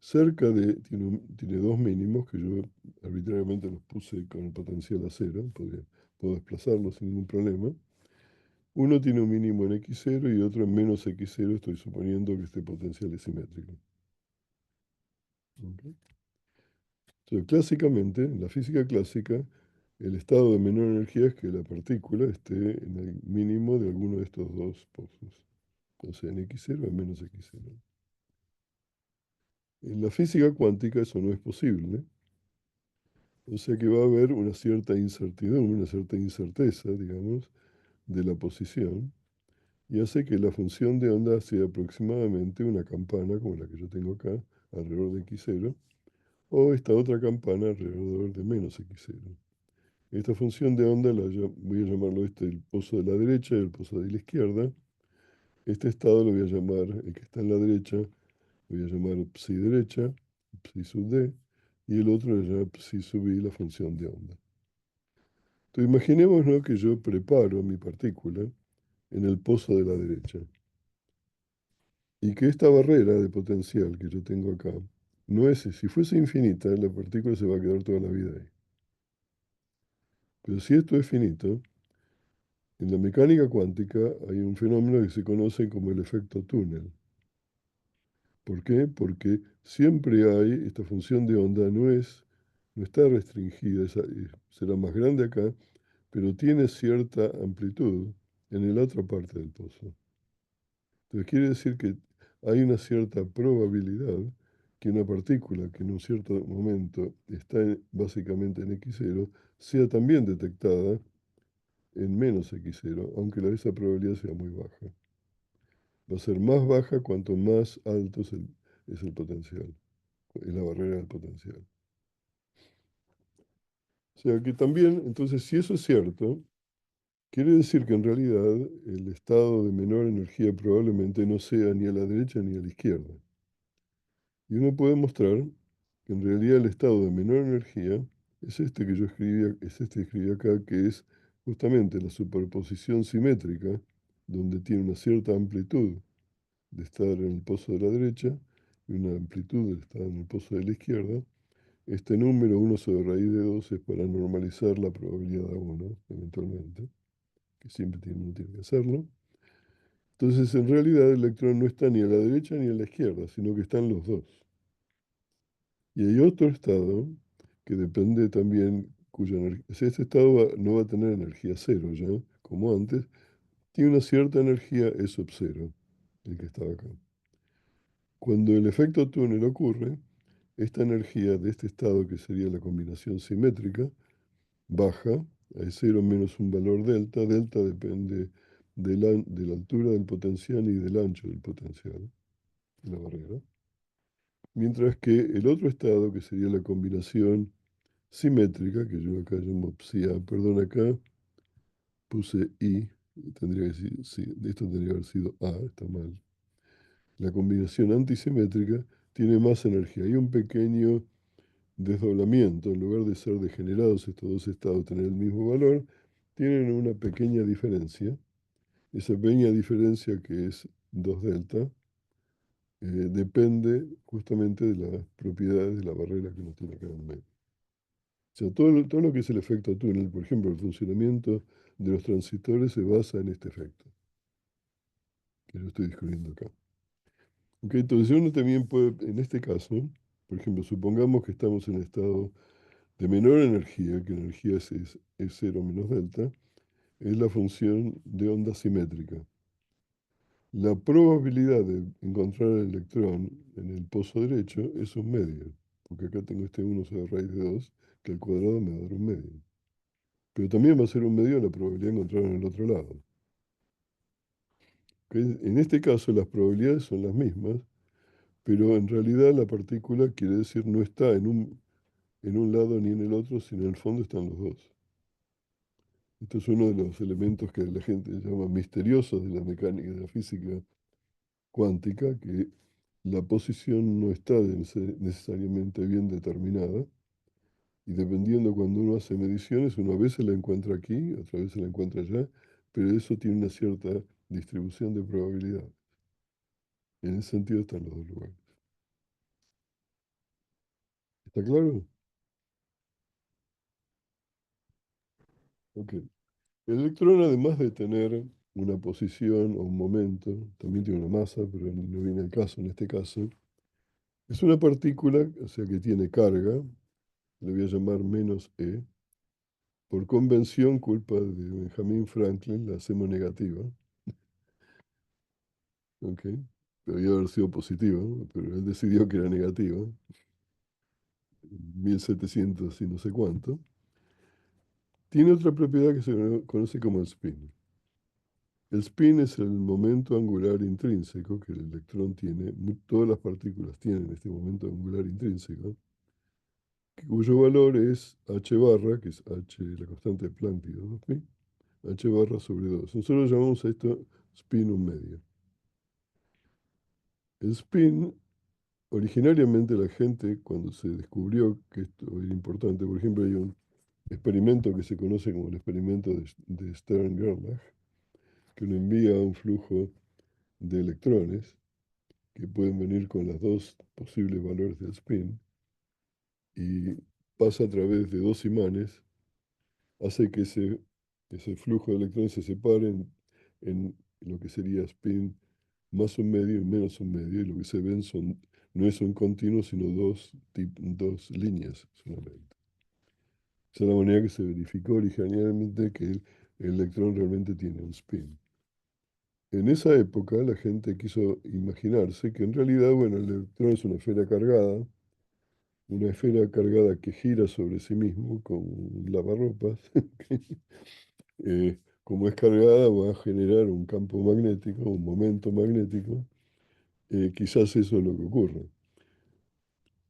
Tiene dos mínimos que yo arbitrariamente los puse con el potencial a cero, puedo desplazarlos sin ningún problema. Uno tiene un mínimo en x0 y otro en menos x0, estoy suponiendo que este potencial es simétrico. ¿Ok? Entonces, clásicamente, en la física clásica, el estado de menor energía es que la partícula esté en el mínimo de alguno de estos dos pozos, o sea, en x0 o en menos x0. En la física cuántica eso no es posible, o sea que va a haber una cierta incertidumbre, una cierta incerteza, digamos, de la posición, y hace que la función de onda sea aproximadamente una campana, como la que yo tengo acá, alrededor de x0, o esta otra campana alrededor de menos x0. Esta función de onda voy a llamarlo el pozo de la derecha y el pozo de la izquierda. Este estado lo voy a llamar, el que está en la derecha, lo voy a llamar psi derecha, psi sub d, y el otro lo voy a llamar psi sub i, la función de onda. Entonces imaginémonos que yo preparo mi partícula en el pozo de la derecha y que esta barrera de potencial que yo tengo acá, no es, si fuese infinita, la partícula se va a quedar toda la vida ahí. Pero si esto es finito, en la mecánica cuántica hay un fenómeno que se conoce como el efecto túnel. ¿Por qué? Porque siempre hay, esta función de onda no está restringida, será más grande acá, pero tiene cierta amplitud en la otra parte del pozo. Entonces quiere decir que hay una cierta probabilidad que una partícula que en un cierto momento está básicamente en x0 sea también detectada en menos x0, aunque esa probabilidad sea muy baja. Va a ser más baja cuanto más alto es el potencial, es la barrera del potencial. O sea que también, entonces, si eso es cierto, quiere decir que en realidad el estado de menor energía probablemente no sea ni a la derecha ni a la izquierda. Y uno puede mostrar que en realidad el estado de menor energía es este que yo escribí, es este que escribí acá, que es justamente la superposición simétrica, donde tiene una cierta amplitud de estar en el pozo de la derecha y una amplitud de estar en el pozo de la izquierda. Este número 1 sobre raíz de 2 es para normalizar la probabilidad de 1, eventualmente, que siempre uno tiene que hacerlo. Entonces, en realidad, el electrón no está ni a la derecha ni a la izquierda, sino que están los dos. Y hay otro estado que depende también, cuya energía, este estado no va a tener energía cero ya, como antes, tiene una cierta energía E sub cero, el que estaba acá. Cuando el efecto túnel ocurre, esta energía de este estado, que sería la combinación simétrica, baja a cero menos un valor delta. Delta depende de la altura del potencial y del ancho del potencial, de la barrera. Mientras que el otro estado, que sería la combinación simétrica, que yo acá llamo psi A, perdón, acá puse I, tendría que decir, sí, esto tendría que haber sido A, está mal. la combinación antisimétrica tiene más energía. Hay un pequeño desdoblamiento, en lugar de ser degenerados estos dos estados, tener el mismo valor, tienen una pequeña diferencia. Esa pequeña diferencia, que es 2 delta, depende justamente de las propiedades de la barrera que uno tiene acá en el medio. O sea, todo lo que es el efecto túnel, por ejemplo, el funcionamiento de los transistores se basa en este efecto, que yo estoy descubriendo acá. Ok, entonces uno también puede, en este caso, por ejemplo, supongamos que estamos en estado de menor energía, que la energía es 0 menos delta, es la función de onda simétrica. La probabilidad de encontrar el electrón en el pozo derecho es un medio, porque acá tengo este 1 sobre raíz de 2, que al cuadrado me va a dar un medio. Pero también va a ser un medio la probabilidad de encontrarlo en el otro lado. ¿Ok? En este caso las probabilidades son las mismas, pero en realidad la partícula, quiere decir, no está en un lado ni en el otro, sino en el fondo están los dos. Esto es uno de los elementos que la gente llama misteriosos de la mecánica, de la física cuántica, que la posición no está necesariamente bien determinada, y dependiendo cuando uno hace mediciones, uno a veces la encuentra aquí, otra vez la encuentra allá, pero eso tiene una cierta distribución de probabilidad. En ese sentido están los dos lugares. ¿Está claro? Ok. El electrón, además de tener una posición o un momento, también tiene una masa, pero no viene al caso en este caso, es una partícula, o sea que tiene carga, le voy a llamar menos E. Por convención, culpa de Benjamin Franklin, la hacemos negativa. ¿Ok? Debería haber sido positiva, ¿no? Pero él decidió que era negativa. 1700 y no sé cuánto. Tiene otra propiedad que se conoce como el spin. El spin es el momento angular intrínseco que el electrón tiene. Todas las partículas tienen este momento angular intrínseco, cuyo valor es h barra, que es h, la constante de Planck, ¿no? H barra sobre 2. Nosotros llamamos a esto spin un medio. El spin, originariamente la gente, cuando se descubrió que esto era importante, por ejemplo, hay un experimento que se conoce como el experimento de Stern-Gerlach, que uno envía un flujo de electrones que pueden venir con los dos posibles valores del spin y pasa a través de dos imanes, hace que ese flujo de electrones se separe en lo que sería spin más un medio y menos un medio, y lo que se ven no es un continuo, sino dos líneas solamente. Esa es la manera que se verificó originalmente que el electrón realmente tiene un spin. En esa época la gente quiso imaginarse que en realidad, bueno, el electrón es una esfera cargada que gira sobre sí mismo con un lavarropas. Como es cargada va a generar un campo magnético, un momento magnético. Quizás eso es lo que ocurre.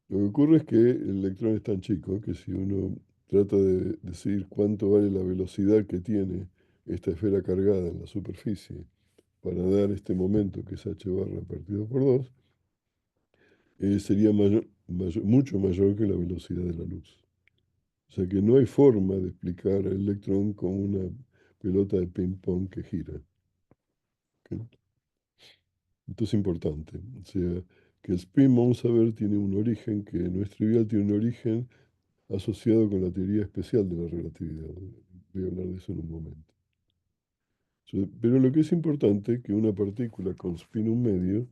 Lo que ocurre es que el electrón es tan chico que si uno trata de decir cuánto vale la velocidad que tiene esta esfera cargada en la superficie para dar este momento que es h barra partido por 2, sería mucho mayor que la velocidad de la luz. O sea que no hay forma de explicar el electrón con una pelota de ping-pong que gira. ¿Ok? Esto es importante. O sea, que el spin, vamos a ver, tiene un origen que no es trivial, tiene un origen asociado con la teoría especial de la relatividad. Voy a hablar de eso en un momento. Pero lo que es importante es que una partícula con spin un medio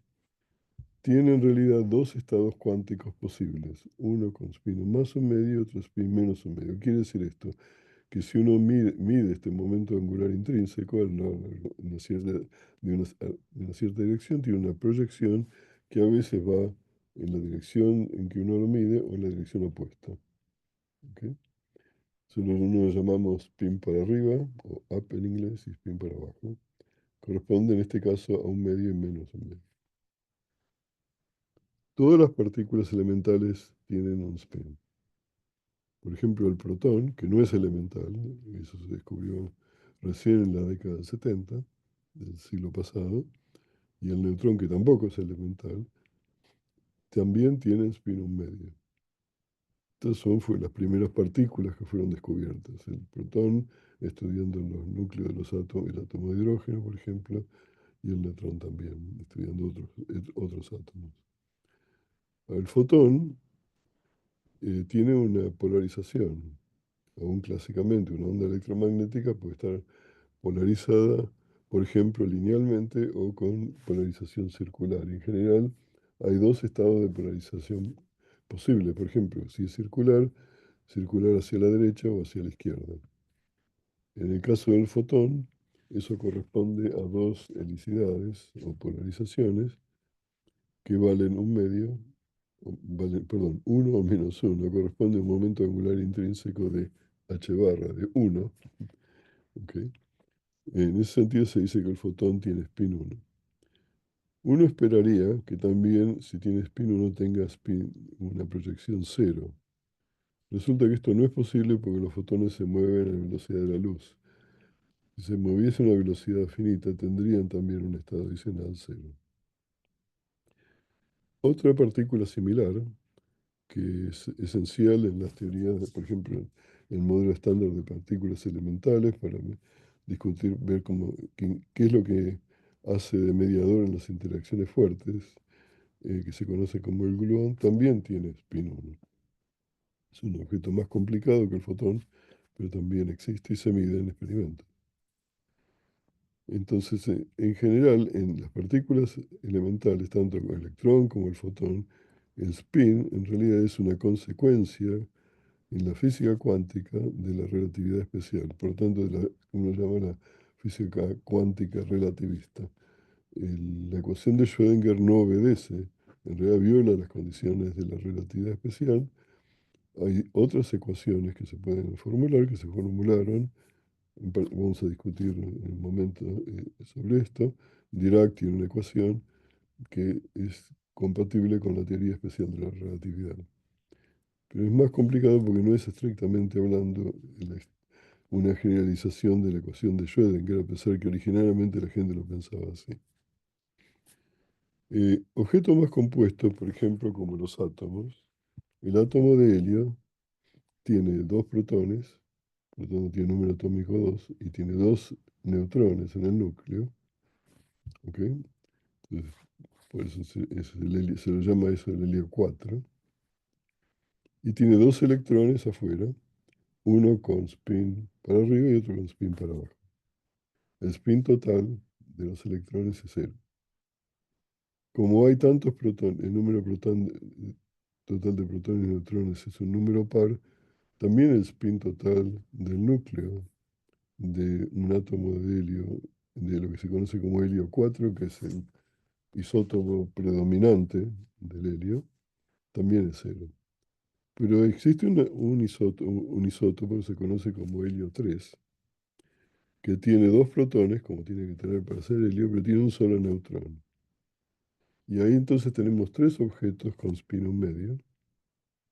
tiene en realidad dos estados cuánticos posibles. Uno con spin un más un medio y otro spin menos un medio. Quiere decir esto, que si uno mide este momento angular intrínseco de una cierta dirección, tiene una proyección que a veces va en la dirección en que uno lo mide o en la dirección opuesta. ¿Ok? Eso lo llamamos spin para arriba, o up en inglés, y spin para abajo. Corresponde en este caso a un medio y menos un medio. Todas las partículas elementales tienen un spin. Por ejemplo, el protón, que no es elemental, eso se descubrió recién en la década del 70 del siglo pasado, y el neutrón, que tampoco es elemental, también tienen spin 1 medio. Estas fue las primeras partículas que fueron descubiertas. El protón, estudiando los núcleos de los átomos, el átomo de hidrógeno, por ejemplo, y el neutrón también, estudiando otros átomos. El fotón tiene una polarización. Aún clásicamente, una onda electromagnética puede estar polarizada, por ejemplo, linealmente o con polarización circular. En general, hay dos estados de polarización posibles. Por ejemplo, si es circular, circular hacia la derecha o hacia la izquierda. En el caso del fotón, eso corresponde a dos helicidades o polarizaciones que valen un medio, perdón, 1 o -1, corresponde a un momento angular intrínseco de h barra, de 1. ¿Okay? En ese sentido se dice que el fotón tiene spin 1. Uno esperaría que también, si tiene spin 1, tenga una proyección 0. Resulta que esto no es posible porque los fotones se mueven a la velocidad de la luz. Si se moviese a una velocidad finita, tendrían también un estado adicional 0. Otra partícula similar, que es esencial en las teorías, por ejemplo, el modelo estándar de partículas elementales, para discutir, ver qué es lo que hace de mediador en las interacciones fuertes, que se conoce como el gluón, también tiene spin 1. Es un objeto más complicado que el fotón, pero también existe y se mide en experimentos. Entonces, en general, en las partículas elementales, tanto el electrón como el fotón, el spin en realidad es una consecuencia en la física cuántica de la relatividad especial. Por lo tanto, uno llama la física cuántica relativista. La ecuación de Schrödinger no obedece, en realidad viola las condiciones de la relatividad especial. Hay otras ecuaciones que se pueden formular, que se formularon. Vamos a discutir en un momento sobre esto. Dirac tiene una ecuación que es compatible con la teoría especial de la relatividad. Pero es más complicado porque no es estrictamente hablando una generalización de la ecuación de Schrödinger, a pesar que originalmente la gente lo pensaba así. Objetos más compuestos, por ejemplo, como los átomos. El átomo de helio tiene dos protones, por lo tanto tiene número atómico 2, y tiene dos neutrones en el núcleo. ¿Ok? Entonces, por eso se lo llama eso el helio 4. Y tiene dos electrones afuera, uno con spin para arriba y otro con spin para abajo. El spin total de los electrones es 0. Como hay tantos protones, el número total de protones y neutrones es un número par, también el spin total del núcleo de un átomo de helio, de lo que se conoce como helio 4, que es el isótopo predominante del helio, también es 0. Pero existe un isótopo que se conoce como helio 3, que tiene dos protones, como tiene que tener para ser helio, pero tiene un solo neutrón. Y ahí entonces tenemos tres objetos con spin 1 medio,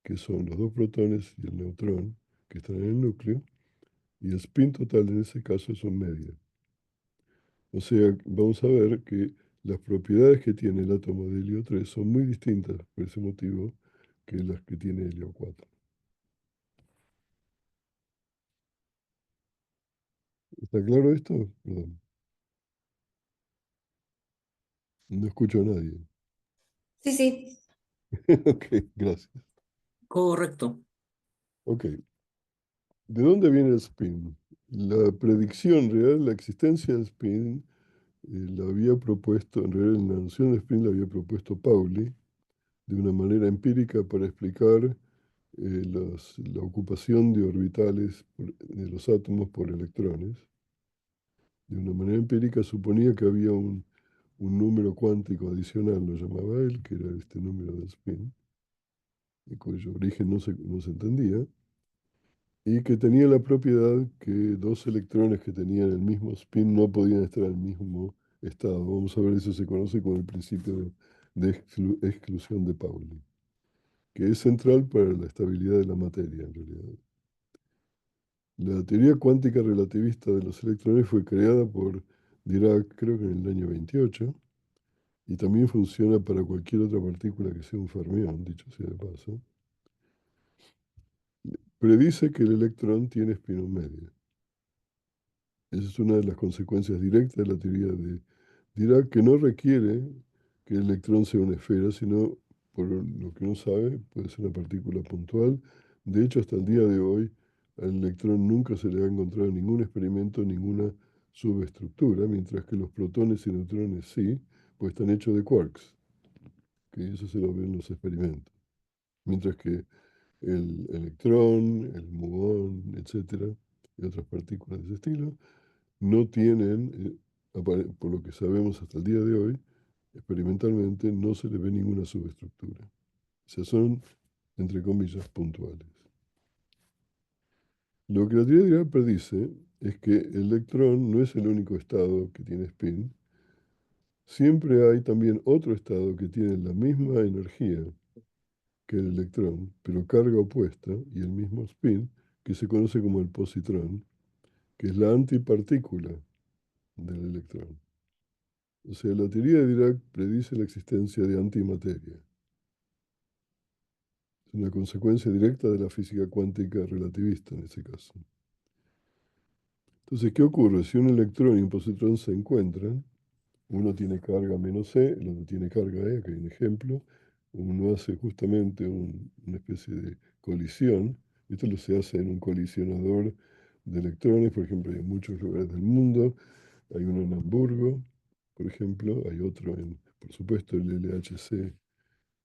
que son los dos protones y el neutrón, que están en el núcleo, y el spin total en ese caso es un medio. O sea, vamos a ver que las propiedades que tiene el átomo de helio 3 son muy distintas por ese motivo que las que tiene helio 4. ¿Está claro esto? Perdón. No escucho a nadie. Sí, sí, Ok, gracias. correcto. Ok. ¿De dónde viene el spin? La predicción real, la existencia del spin, la había propuesto, en realidad la noción de spin la había propuesto Pauli de una manera empírica para explicar la ocupación de orbitales de los átomos por electrones. De una manera empírica suponía que había un número cuántico adicional, lo llamaba él, que era este número de spin, cuyo origen no se entendía, y que tenía la propiedad que dos electrones que tenían el mismo spin no podían estar en el mismo estado. Vamos a ver, eso se conoce como el principio de exclusión de Pauli, que es central para la estabilidad de la materia en realidad. La teoría cuántica relativista de los electrones fue creada por Dirac, creo que en el año 28, y también funciona para cualquier otra partícula que sea un fermión, dicho sea de paso, predice que el electrón tiene espino medio. Esa es una de las consecuencias directas de la teoría de Dirac, que no requiere que el electrón sea una esfera, sino, por lo que uno sabe, puede ser una partícula puntual. De hecho, hasta el día de hoy, al electrón nunca se le ha encontrado en ningún experimento ninguna subestructura, mientras que los protones y neutrones sí, pues están hechos de quarks, que eso se lo ven en los experimentos. Mientras que el electrón, el muón, etcétera, y otras partículas de ese estilo, no tienen, por lo que sabemos hasta el día de hoy, experimentalmente no se le ve ninguna subestructura. O sea, son, entre comillas, puntuales. Lo que la teoría de Dirac predice es que el electrón no es el único estado que tiene spin. Siempre hay también otro estado que tiene la misma energía que el electrón, pero carga opuesta y el mismo spin, que se conoce como el positrón, que es la antipartícula del electrón. O sea, la teoría de Dirac predice la existencia de antimateria. Es una consecuencia directa de la física cuántica relativista en ese caso. Entonces, ¿qué ocurre? Si un electrón y un positrón se encuentran, uno tiene carga menos E, el otro tiene carga E, aquí hay un ejemplo, uno hace justamente una especie de colisión. Esto lo se hace en un colisionador de electrones, por ejemplo, hay en muchos lugares del mundo. Hay uno en Hamburgo, por ejemplo, hay otro por supuesto, el LHC,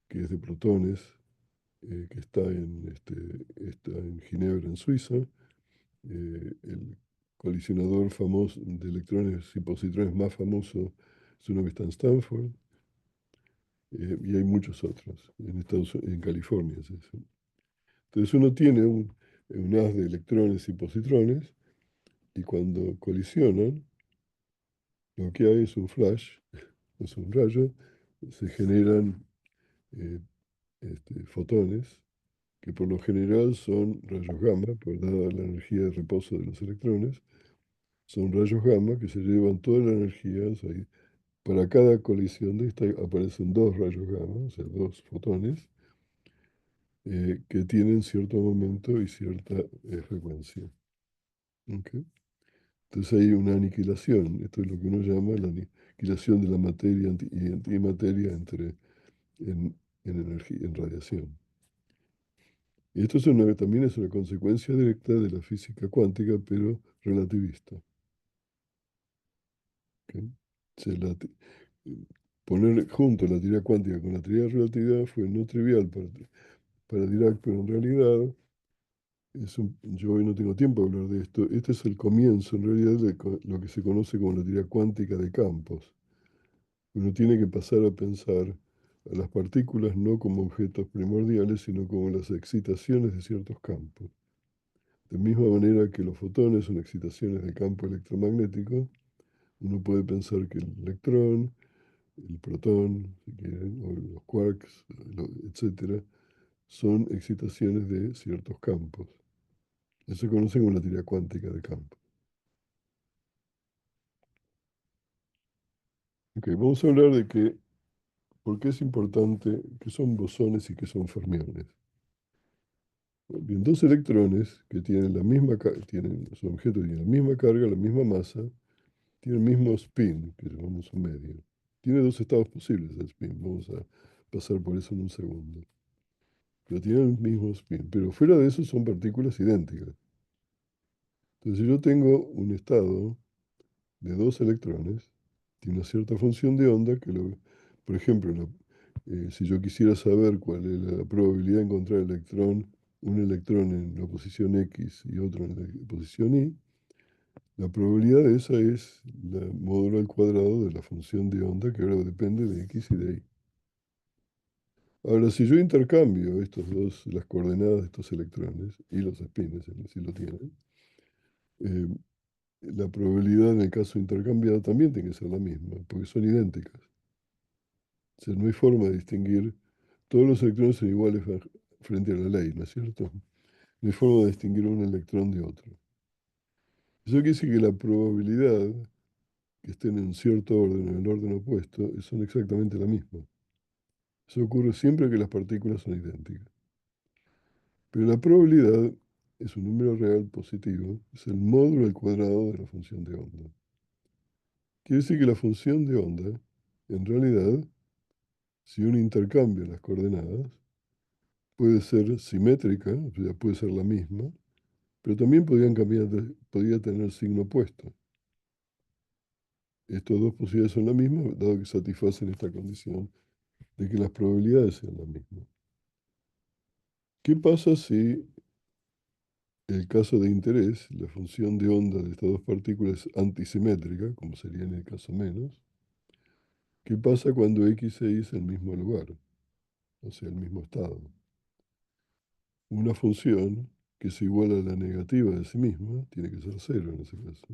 que es de protones, que está en Ginebra, en Suiza. El colisionador famoso de electrones y positrones más famoso es uno que está en Stanford, y hay muchos otros. En California es eso. Entonces uno tiene un haz de electrones y positrones, y cuando colisionan, lo que hay es un flash, es un rayo, se generan eh, fotones, que por lo general son rayos gamma, por dada la energía de reposo de los electrones, son rayos gamma que se llevan toda la energía. O sea, para cada colisión de esta aparecen dos rayos gamma, o sea, dos fotones, que tienen cierto momento y cierta frecuencia. ¿Ok? Entonces hay una aniquilación. Esto es lo que uno llama la aniquilación de la materia y antimateria en energía, en radiación. Y esto también es una consecuencia directa de la física cuántica, pero relativista. ¿Ok? O sea, poner junto la teoría cuántica con la teoría de relatividad fue no trivial para Dirac, pero en realidad yo hoy no tengo tiempo de hablar de esto. Este es el comienzo, en realidad, de lo que se conoce como la teoría cuántica de campos. Uno tiene que pasar a pensar a las partículas no como objetos primordiales, sino como las excitaciones de ciertos campos. De misma manera que los fotones son excitaciones de campo electromagnético, uno puede pensar que el electrón, el protón, si quieren, o los quarks, etcétera, son excitaciones de ciertos campos. Eso se conoce como la teoría cuántica de campos. Ok, vamos a hablar de por qué es importante qué son bosones y qué son fermiones. Bien, dos electrones que tienen son objetos que tienen la misma carga, la misma masa, tienen el mismo spin, que llamamos un medio. Tiene dos estados posibles el spin, vamos a pasar por eso en un segundo. Pero tienen el mismo spin, pero fuera de eso son partículas idénticas. Entonces, si yo tengo un estado de dos electrones, tiene una cierta función de onda por ejemplo, si yo quisiera saber cuál es la probabilidad de encontrar un electrón en la posición X y otro en la posición Y, la probabilidad de esa es la módulo al cuadrado de la función de onda, que ahora depende de X y de Y. Ahora, si yo intercambio las coordenadas de estos electrones y los espines, si lo tienen, eh, la probabilidad en el caso intercambiado también tiene que ser la misma, porque son idénticas. O sea, no hay forma de distinguir, todos los electrones son iguales frente a la ley, ¿no es cierto? No hay forma de distinguir un electrón de otro. Eso quiere decir que la probabilidad que estén en cierto orden o en el orden opuesto son exactamente la misma. Eso ocurre siempre que las partículas son idénticas. Pero la probabilidad es un número real positivo, es el módulo al cuadrado de la función de onda. Quiere decir que la función de onda, en realidad, si uno intercambia las coordenadas, puede ser simétrica, o sea, puede ser la misma, pero también podría tener signo opuesto. Estas dos posibilidades son las mismas, dado que satisfacen esta condición de que las probabilidades sean las mismas. ¿Qué pasa si el caso de interés, la función de onda de estas dos partículas es antisimétrica, como sería en el caso menos? ¿Qué pasa cuando X e Y es el mismo lugar, o sea, el mismo estado? Una función que es igual a la negativa de sí misma tiene que ser cero en ese caso.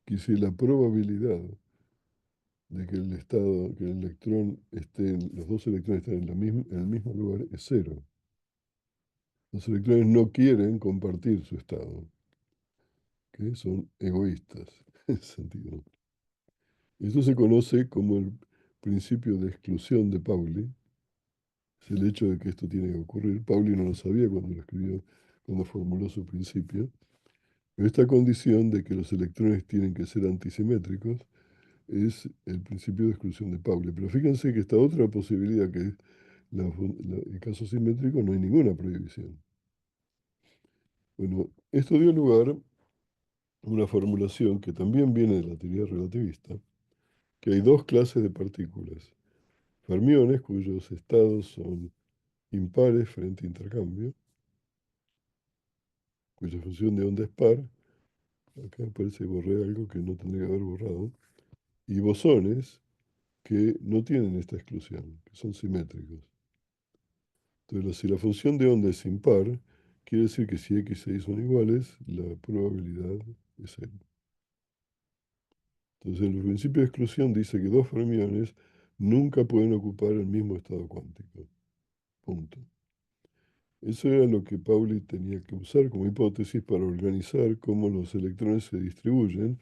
Que si la probabilidad de que el estado, que el electrón los dos electrones estén en el mismo lugar es cero. Los electrones no quieren compartir su estado, que son egoístas en ese sentido. Esto se conoce como el principio de exclusión de Pauli. Es el hecho de que esto tiene que ocurrir. Pauli no lo sabía cuando lo escribió, cuando formuló su principio. Pero esta condición de que los electrones tienen que ser antisimétricos es el principio de exclusión de Pauli. Pero fíjense que esta otra posibilidad, que es el caso simétrico, no hay ninguna prohibición. Bueno, esto dio lugar a una formulación que también viene de la teoría relativista, que hay dos clases de partículas. Fermiones, cuyos estados son impares frente a intercambio, cuya función de onda es par. Acá parece que borré algo que no tendría que haber borrado. Y bosones, que no tienen esta exclusión, que son simétricos. Entonces, si la función de onda es impar, quiere decir que si X e Y son iguales, la probabilidad es cero. Entonces, el principio de exclusión dice que dos fermiones nunca pueden ocupar el mismo estado cuántico. Punto. Eso era lo que Pauli tenía que usar como hipótesis para organizar cómo los electrones se distribuyen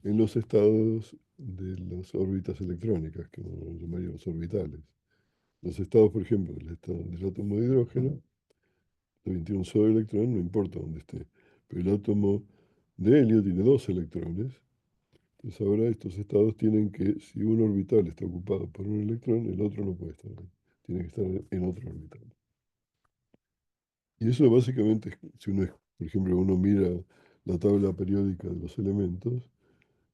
en los estados de las órbitas electrónicas, que llamaríamos orbitales. Los estados, por ejemplo, del estado del átomo de hidrógeno, también tiene un solo electrón, no importa dónde esté. Pero el átomo de helio tiene dos electrones. Entonces ahora estos estados tienen que, si un orbital está ocupado por un electrón, el otro no puede estar ahí. Tiene que estar en otro orbital. Y eso básicamente, si uno, por ejemplo, uno mira la tabla periódica de los elementos,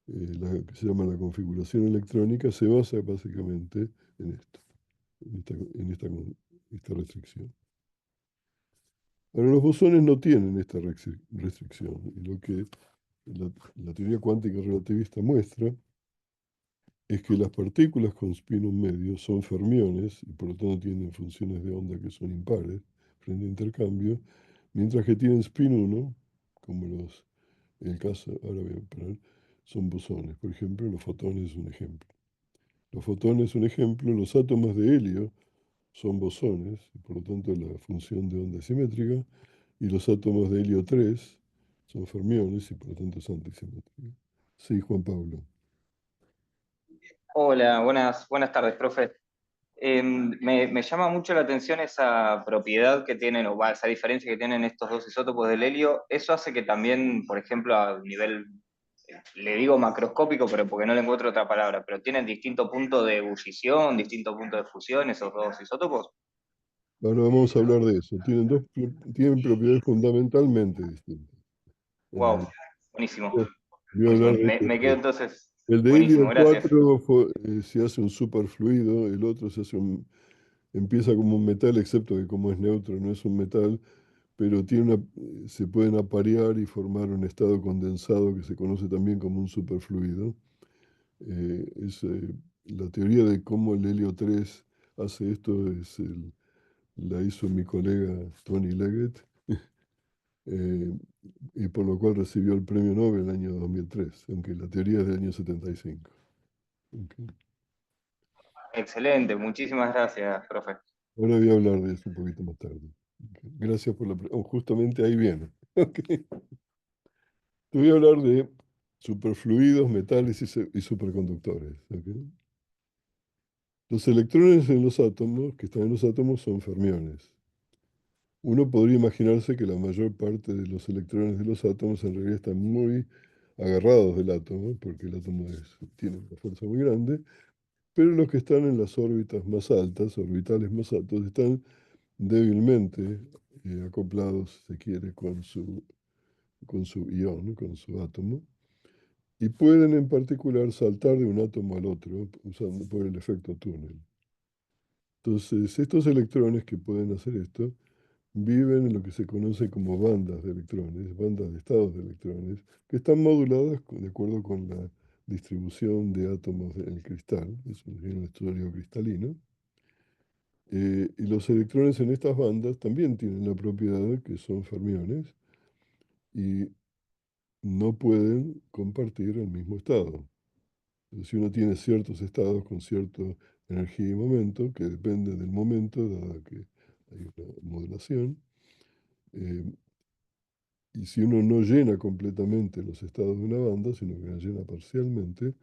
que se llama la configuración electrónica, se basa básicamente en esto, esta restricción. Ahora, los bosones no tienen esta restricción, y lo que la teoría cuántica relativista muestra es que las partículas con spin un medio son fermiones y por lo tanto tienen funciones de onda que son impares frente a intercambio, mientras que tienen spin 1, como en el caso, ahora voy a parar, son bosones. Por ejemplo, los fotones es un ejemplo. Los fotones es un ejemplo, los átomos de helio son bosones, y por lo tanto la función de onda es simétrica, y los átomos de helio 3 son fermiones y por lo tanto es antisimétrica. Sí, Juan Pablo. Hola, buenas tardes, profe. Me llama mucho la atención esa propiedad que tienen, o esa diferencia que tienen estos dos isótopos del helio. Eso hace que también, por ejemplo, a nivel, le digo macroscópico, pero porque no le encuentro otra palabra, pero tienen distinto punto de ebullición, distinto punto de fusión, esos dos isótopos. Ahora vamos a hablar de eso. Tienen propiedades fundamentalmente distintas. Wow, buenísimo. Voy a Buenísimo. hablar de esto Me quedo después. entonces. El de Buenísimo, helio gracias. 4 se hace un superfluido, el otro empieza como un metal, excepto que como es neutro no es un metal, pero se pueden aparear y formar un estado condensado que se conoce también como un superfluido. La teoría de cómo el helio 3 hace esto la hizo mi colega Tony Leggett, y por lo cual recibió el premio Nobel en el año 2003, aunque la teoría es del año 75. Okay. Excelente, muchísimas gracias, profe. Ahora voy a hablar de eso un poquito más tarde. Okay. Gracias por justamente ahí viene. Okay. Te voy a hablar de superfluidos, metales y superconductores. ¿Ok? Los electrones en los átomos, que están en los átomos, son fermiones. Uno podría imaginarse que la mayor parte de los electrones de los átomos en realidad están muy agarrados del átomo, porque el átomo tiene una fuerza muy grande, pero los que están en las órbitas más altas, orbitales más altos, están débilmente acoplados, si se quiere, con su ion, ¿no? Con su átomo, y pueden en particular saltar de un átomo al otro usando por el efecto túnel. Entonces, estos electrones que pueden hacer esto viven en lo que se conoce como bandas de electrones, bandas de estados de electrones, que están moduladas de acuerdo con la distribución de átomos del cristal, es un estudio cristalino. Y los electrones en estas bandas también tienen la propiedad que son fermiones y no pueden compartir el mismo estado. Si uno tiene ciertos estados con cierta energía y momento, que depende del momento, dado que hay una modulación, eh, y si uno no llena completamente los estados de una banda, sino que la llena parcialmente,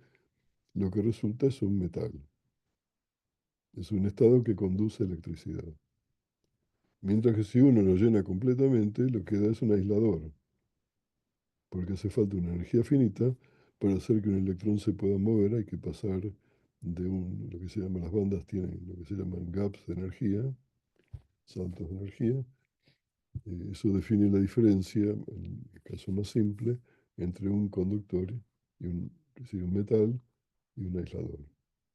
lo que resulta es un metal. Es un estado que conduce electricidad. Mientras que si uno lo llena completamente, lo que da es un aislador, porque hace falta una energía finita para hacer que un electrón se pueda mover. Hay que pasar de lo que se llama, las bandas tienen lo que se llaman gaps de energía, saltos de energía. Eso define la diferencia, en el caso más simple, entre un conductor y un metal y un aislador.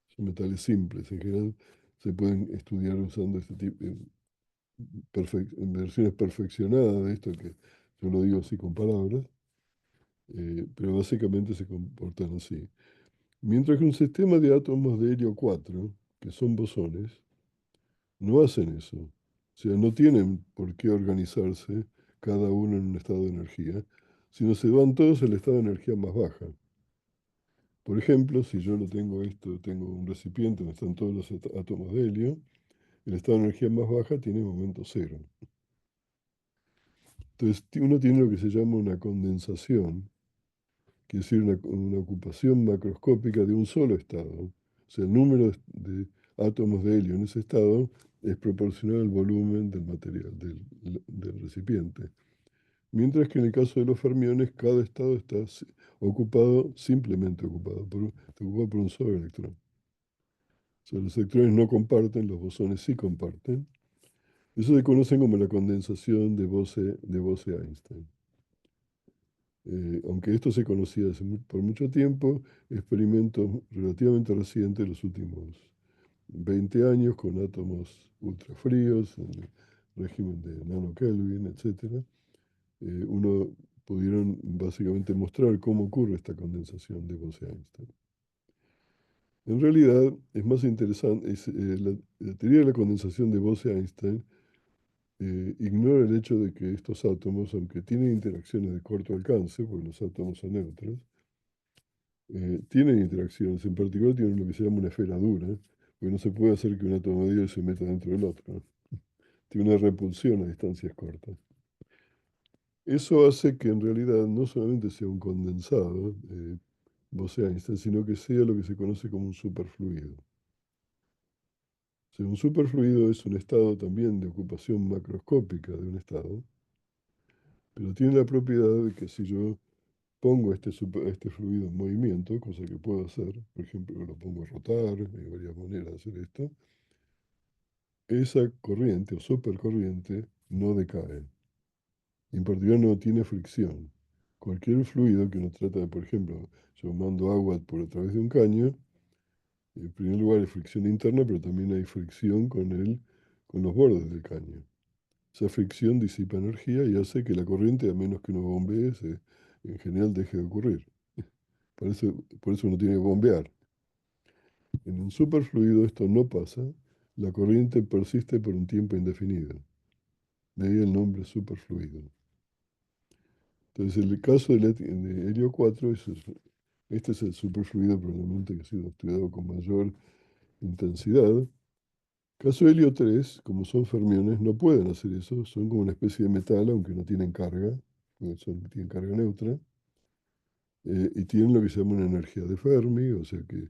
Son metales simples, en general se pueden estudiar usando este tipo, en versiones perfeccionadas de esto, que yo lo digo así con palabras, pero básicamente se comportan así. Mientras que un sistema de átomos de helio 4, que son bosones, no hacen eso. O sea, no tienen por qué organizarse cada uno en un estado de energía, sino se van todos al estado de energía más baja. Por ejemplo, si yo lo tengo esto, tengo un recipiente donde están todos los átomos de helio, el estado de energía más baja tiene momento cero. Entonces, uno tiene lo que se llama una condensación, que es decir, una ocupación macroscópica de un solo estado. O sea, el número de átomos de helio en ese estado es proporcional al volumen del material, del recipiente. Mientras que en el caso de los fermiones, cada estado está ocupado, simplemente ocupado, está ocupado por un solo electrón. O sea, los electrones no comparten, los bosones sí comparten. Eso se conoce como la condensación de Bose-Einstein. Aunque esto se conocía por mucho tiempo, experimentos relativamente recientes, los últimos 20 años, con átomos ultrafríos, en el régimen de nanokelvin, etc., uno pudieron básicamente mostrar cómo ocurre esta condensación de Bose-Einstein. En realidad, es más interesante, la teoría de la condensación de Bose-Einstein ignora el hecho de que estos átomos, aunque tienen interacciones de corto alcance, porque los átomos son neutros, tienen interacciones, en particular tienen lo que se llama una esfera dura, porque no se puede hacer que un átomo de helio se meta dentro del otro. Tiene una repulsión a distancias cortas. Eso hace que en realidad no solamente sea un condensado, Bose-Einstein, sino que sea lo que se conoce como un superfluido. O sea, un superfluido es un estado también de ocupación macroscópica de un estado, pero tiene la propiedad de que si yo pongo este fluido en movimiento, cosa que puedo hacer, por ejemplo, lo pongo a rotar, hay varias maneras de hacer esto, esa corriente o supercorriente no decae. En particular no tiene fricción. Cualquier fluido que uno trata de, por ejemplo, yo mando agua por a través de un caño, en primer lugar hay fricción interna, pero también hay fricción con los bordes del caño. Esa fricción disipa energía y hace que la corriente, a menos que uno bombee, en general deje de ocurrir. Por eso uno tiene que bombear. En un superfluido esto no pasa, la corriente persiste por un tiempo indefinido. De ahí el nombre superfluido. Entonces, en el caso de helio 4, este es el superfluido probablemente que ha sido estudiado con mayor intensidad. Caso de helio 3, como son fermiones, no pueden hacer eso, son como una especie de metal, aunque no tienen carga, tienen carga neutra. y tienen lo que se llama una energía de Fermi, o sea que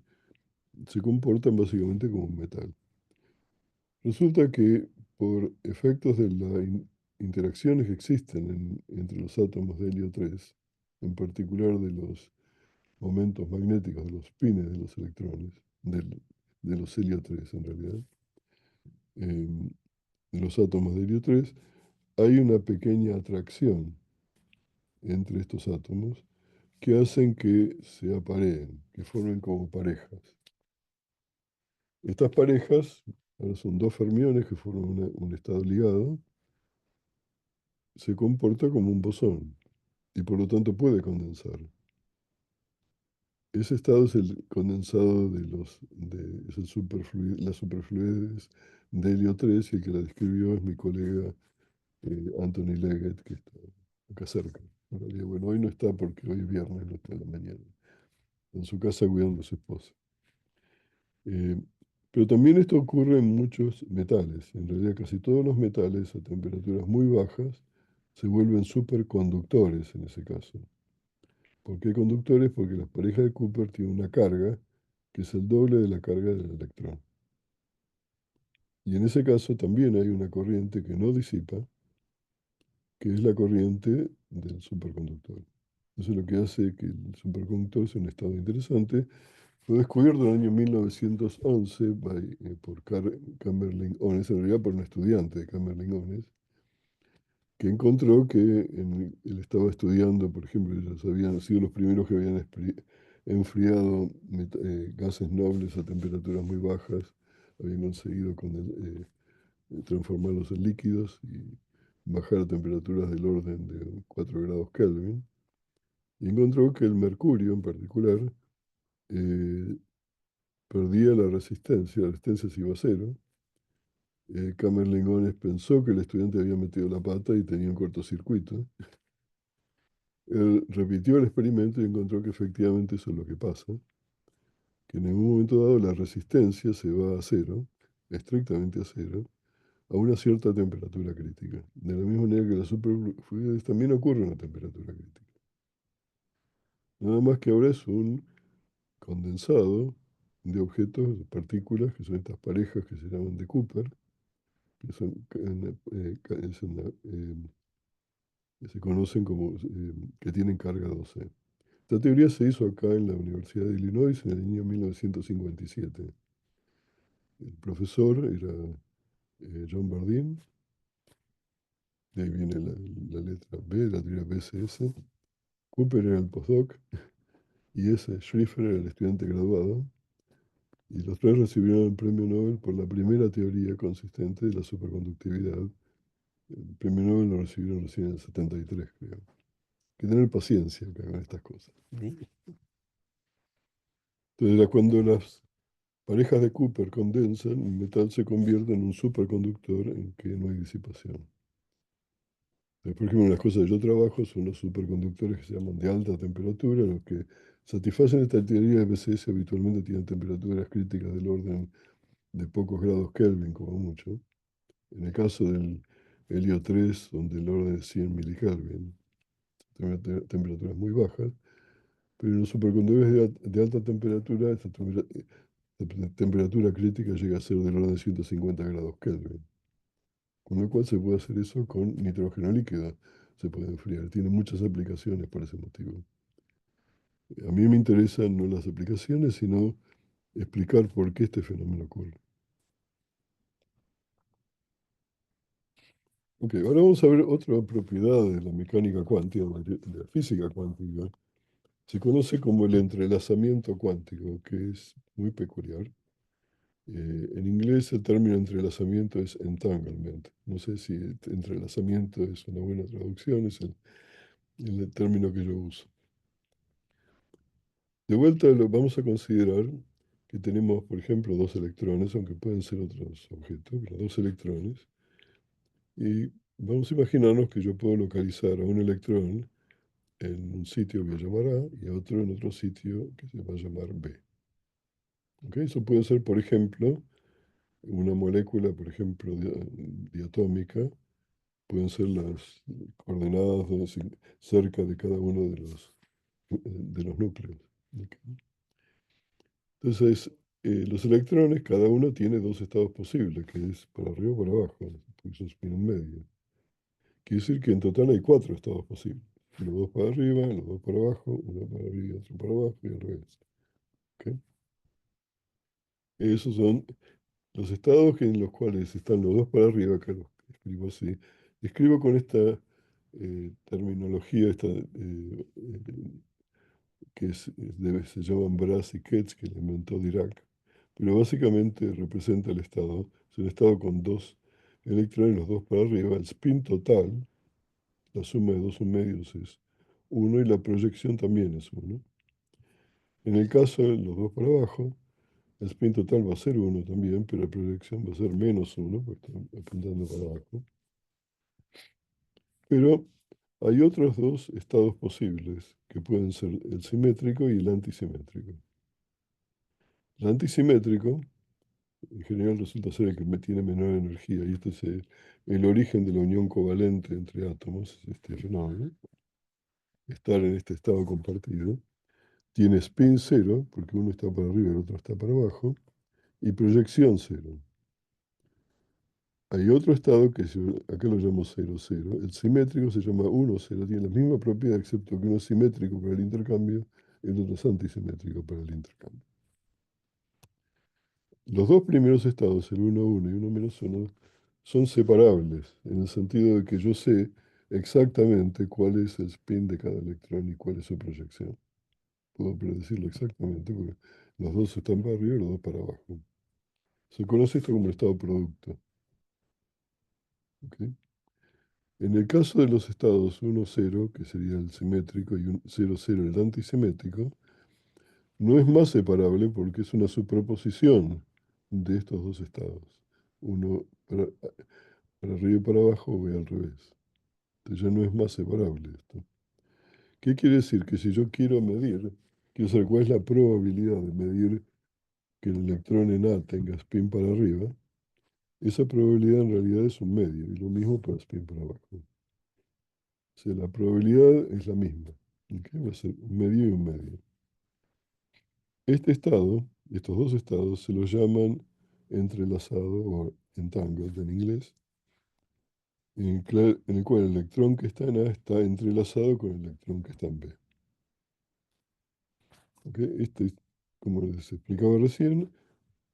se comportan básicamente como un metal. Resulta que por efectos de las interacciones que existen entre los átomos de helio 3, en particular de los momentos magnéticos de los pines de los electrones, de los helio 3 en realidad, de los átomos de helio 3, hay una pequeña atracción entre estos átomos que hacen que se apareen, que formen como parejas. Estas parejas, ahora son dos fermiones que forman un estado ligado, se comporta como un bosón y por lo tanto puede condensar. Ese estado es el condensado es la superfluidez de helio 3 y el que la describió es mi colega Anthony Leggett, que está acá cerca. En realidad, bueno, hoy no está porque hoy es viernes, no está en la mañana. En su casa cuidando a su esposa. Eh, pero también esto ocurre en muchos metales. En realidad casi todos los metales a temperaturas muy bajas se vuelven superconductores en ese caso. ¿Por qué conductores? Porque las parejas de Cooper tienen una carga que es el doble de la carga del electrón. Y en ese caso también hay una corriente que no disipa, que es la corriente del superconductor. Eso es lo que hace que el superconductor sea un estado interesante. Fue descubierto en el año 1911 por Kamerlingh Onnes, en realidad por un estudiante de Kamerlingh Onnes, que encontró que él estaba estudiando, por ejemplo, ellos habían sido los primeros que habían enfriado gases nobles a temperaturas muy bajas, habían conseguido transformarlos en líquidos y bajar a temperaturas del orden de 4 grados Kelvin, y encontró que el mercurio en particular perdía la resistencia se iba a cero. Kamerlingh Onnes pensó que el estudiante había metido la pata y tenía un cortocircuito. Él repitió el experimento y encontró que efectivamente eso es lo que pasa, que en algún momento dado la resistencia se va a cero, estrictamente a cero, a una cierta temperatura crítica. De la misma manera que la superfluidez también ocurre a una temperatura crítica. Nada más que ahora es un condensado de objetos, de partículas, que son estas parejas que se llaman de Cooper, que se conocen como que tienen carga 12. Esta teoría se hizo acá en la Universidad de Illinois en el año 1957. El profesor era John Bardeen, de ahí viene la letra B, la teoría BCS. Cooper era el postdoc y ese Schrieffer era el estudiante graduado. Y los tres recibieron el premio Nobel por la primera teoría consistente de la superconductividad. El premio Nobel lo recibieron recién en el 73, creo. Hay que tener paciencia acá con estas cosas. Entonces era cuando las parejas de Cooper condensan, el metal se convierte en un superconductor en que no hay disipación. Por ejemplo, las cosas que yo trabajo son los superconductores que se llaman de alta temperatura, los que satisfacen esta teoría de BCS habitualmente tienen temperaturas críticas del orden de pocos grados Kelvin, como mucho. En el caso del helio 3, donde el orden es 100 milikelvin, temperaturas muy bajas, pero en los superconductores de alta temperatura, esta temperatura crítica llega a ser del orden de 150 grados Kelvin. Con lo cual se puede hacer eso con nitrógeno líquido, se puede enfriar. Tiene muchas aplicaciones por ese motivo. A mí me interesan no las aplicaciones, sino explicar por qué este fenómeno ocurre. Ok, ahora vamos a ver otra propiedad de la mecánica cuántica, de la física cuántica. Se conoce como el entrelazamiento cuántico, que es muy peculiar. En inglés el término entrelazamiento es entanglement. No sé si entrelazamiento es una buena traducción, es el término que yo uso. De vuelta vamos a considerar que tenemos, por ejemplo, dos electrones, aunque pueden ser otros objetos, pero dos electrones. Y vamos a imaginarnos que yo puedo localizar a un electrón en un sitio que voy a llamar A y a otro en otro sitio que se va a llamar B. ¿Ok? Eso puede ser, por ejemplo, una molécula, por ejemplo, diatómica, pueden ser las coordenadas cerca de cada uno de los de los núcleos. ¿Ok? Entonces, los electrones, cada uno tiene dos estados posibles, que es para arriba o para abajo, porque es un spin en medio. Quiere decir que en total hay 4 estados posibles. Los dos para arriba, los dos para abajo, uno para arriba y otro para abajo y al revés. ¿Ok? Esos son los estados en los cuales están los dos para arriba, acá los escribo así. Escribo con esta terminología, que se llaman Brasiquets, que le inventó Dirac, pero básicamente representa el estado. Es un estado con 2 electrones, los dos para arriba. El spin total, la suma de 2 medios es 1 y la proyección también es 1. En el caso de los dos para abajo, el spin total va a ser 1 también, pero la proyección va a ser -1, porque están apuntando para abajo. Pero hay otros 2 estados posibles, que pueden ser el simétrico y el antisimétrico. El antisimétrico, en general, resulta ser el que tiene menor energía, y este es el origen de la unión covalente entre átomos, es este fenómeno, estar en este estado compartido. Tiene spin 0, porque uno está para arriba y el otro está para abajo, y proyección 0. Hay otro estado que acá lo llamo 0, 0. El simétrico se llama 1, 0. Tiene la misma propiedad, excepto que uno es simétrico para el intercambio y el otro es antisimétrico para el intercambio. Los dos primeros estados, el 1, 1 y 1 menos 1, son separables, en el sentido de que yo sé exactamente cuál es el spin de cada electrón y cuál es su proyección. Puedo predecirlo exactamente porque los dos están para arriba y los dos para abajo. Se conoce esto como el estado producto. ¿Ok? En el caso de los estados 1, 0, que sería el simétrico, y 0, 0, el antisimétrico, no es más separable porque es una superposición de estos dos estados. Uno para arriba y para abajo o al revés. Entonces ya no es más separable esto. ¿Qué quiere decir? Que si yo quiero medir, quiero saber cuál es la probabilidad de medir que el electrón en A tenga spin para arriba, esa probabilidad en realidad es un medio, y lo mismo para spin para abajo. O sea, la probabilidad es la misma. ¿Ok? Va a ser un medio y un medio. Este estado, estos dos estados, se los llaman entrelazado o entangled en inglés, en el cual el electrón que está en A está entrelazado con el electrón que está en B. ¿Ok? Como les explicaba recién,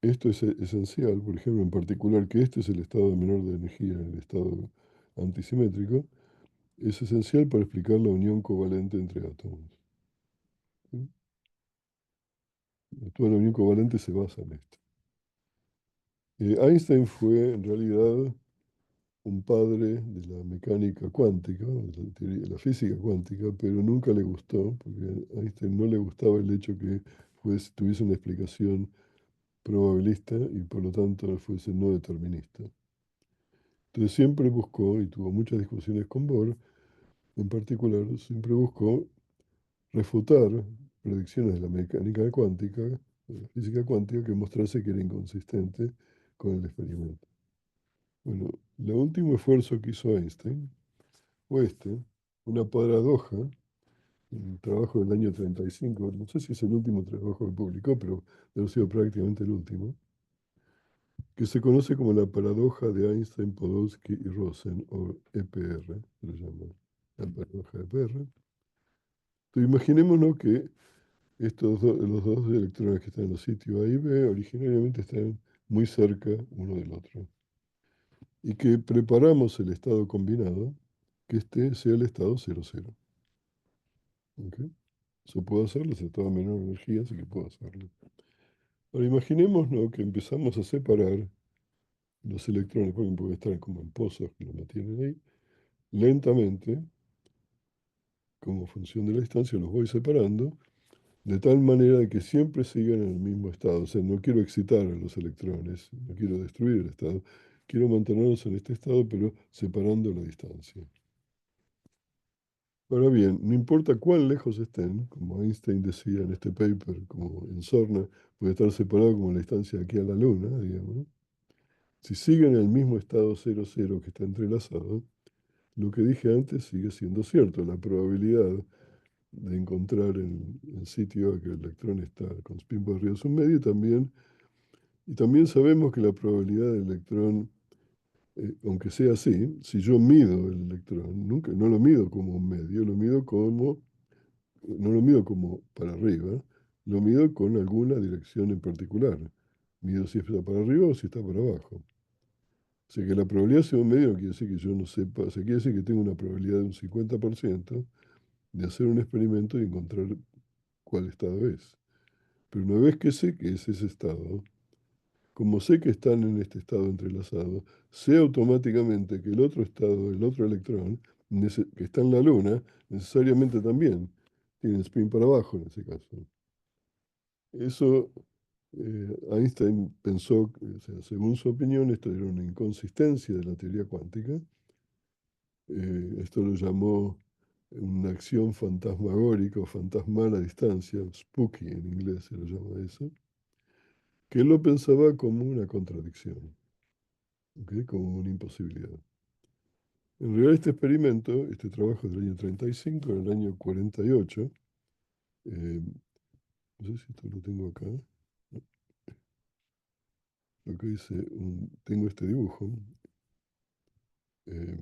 esto es esencial, por ejemplo, en particular que este es el estado de menor de energía, el estado antisimétrico, es esencial para explicar la unión covalente entre átomos. ¿Sí? Toda la unión covalente se basa en esto. Einstein fue en realidad un padre de la mecánica cuántica, de la física cuántica, pero nunca le gustó, porque a Einstein no le gustaba el hecho que tuviese una explicación probabilista y por lo tanto fuese no determinista. Entonces siempre buscó, y tuvo muchas discusiones con Bohr, en particular, siempre buscó refutar predicciones de la mecánica cuántica, de la física cuántica, que mostrase que era inconsistente con el experimento. Bueno, el último esfuerzo que hizo Einstein fue una paradoja, un trabajo del año 35, no sé si es el último trabajo que publicó, pero debe haber sido prácticamente el último, que se conoce como la paradoja de Einstein, Podolsky y Rosen, o EPR, se lo llama la paradoja de EPR. Entonces, imaginémonos que los dos electrones que están en los sitios A y B originariamente están muy cerca uno del otro, y que preparamos el estado combinado, que este sea el estado 0,0. ¿Ok? Eso puedo hacerlo, si está a menor energía, así que puedo hacerlo. Ahora imaginemos, ¿no?, que empezamos a separar los electrones, porque pueden estar como en pozos que lo mantienen ahí, lentamente, como función de la distancia, los voy separando, de tal manera que siempre sigan en el mismo estado. O sea, no quiero excitar a los electrones, no quiero destruir el estado, quiero mantenerlos en este estado, pero separando la distancia. Ahora bien, no importa cuán lejos estén, como Einstein decía en este paper, como en Sorna, puede estar separado como la distancia aquí a la Luna, digamos, ¿no? Si siguen en el mismo estado 0,0 que está entrelazado, lo que dije antes sigue siendo cierto. La probabilidad de encontrar en el sitio a que el electrón está con spin por arriba de su medio, y también sabemos que la probabilidad del electrón, aunque sea así, si yo mido el electrón, nunca, no lo mido como un medio, no lo mido como para arriba, lo mido con alguna dirección en particular. Mido si está para arriba o si está para abajo. O sea que la probabilidad sea un medio no quiere decir que yo no sepa, o sea, quiere decir que tengo una probabilidad de un 50% de hacer un experimento y encontrar cuál estado es. Pero una vez que sé que es ese estado, como sé que están en este estado entrelazado, sé automáticamente que el otro estado, el otro electrón, que está en la Luna, necesariamente también tiene spin para abajo en ese caso. Eso Einstein pensó, o sea, según su opinión, esto era una inconsistencia de la teoría cuántica. Esto lo llamó una acción fantasmagórica o fantasmal a distancia, spooky en inglés se lo llama eso, que él lo pensaba como una contradicción, ¿ok? Como una imposibilidad. En realidad este experimento, este trabajo del año 35, en el año 48, no sé si esto lo tengo acá, ¿no? Lo que dice, tengo este dibujo, eh,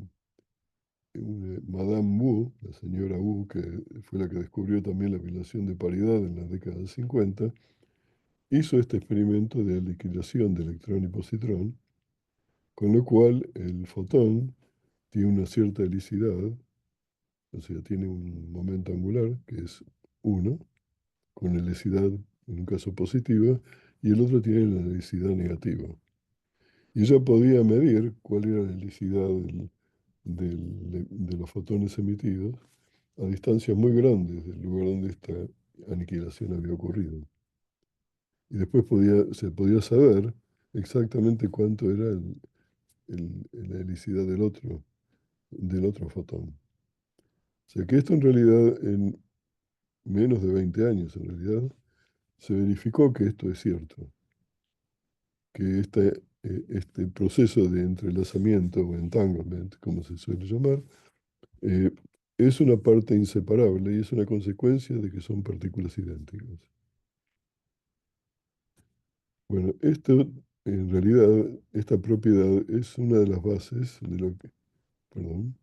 Madame Wu, la señora Wu, que fue la que descubrió también la violación de paridad en la década del 50, hizo este experimento de liquidación de electrón y positrón, con lo cual el fotón tiene una cierta helicidad, o sea, tiene un momento angular, que es 1, con helicidad en un caso positiva, y el otro tiene la helicidad negativa. Y ella podía medir cuál era la helicidad de los fotones emitidos a distancias muy grandes del lugar donde esta aniquilación había ocurrido. Y después se podía saber exactamente cuánto era la helicidad del otro fotón. O sea que esto en realidad, en menos de 20 años en realidad, se verificó que esto es cierto, que este proceso de entrelazamiento o entanglement, como se suele llamar, eh, es una parte inseparable y es una consecuencia de que son partículas idénticas. Bueno, esto, en realidad, esta propiedad es una de las bases perdón,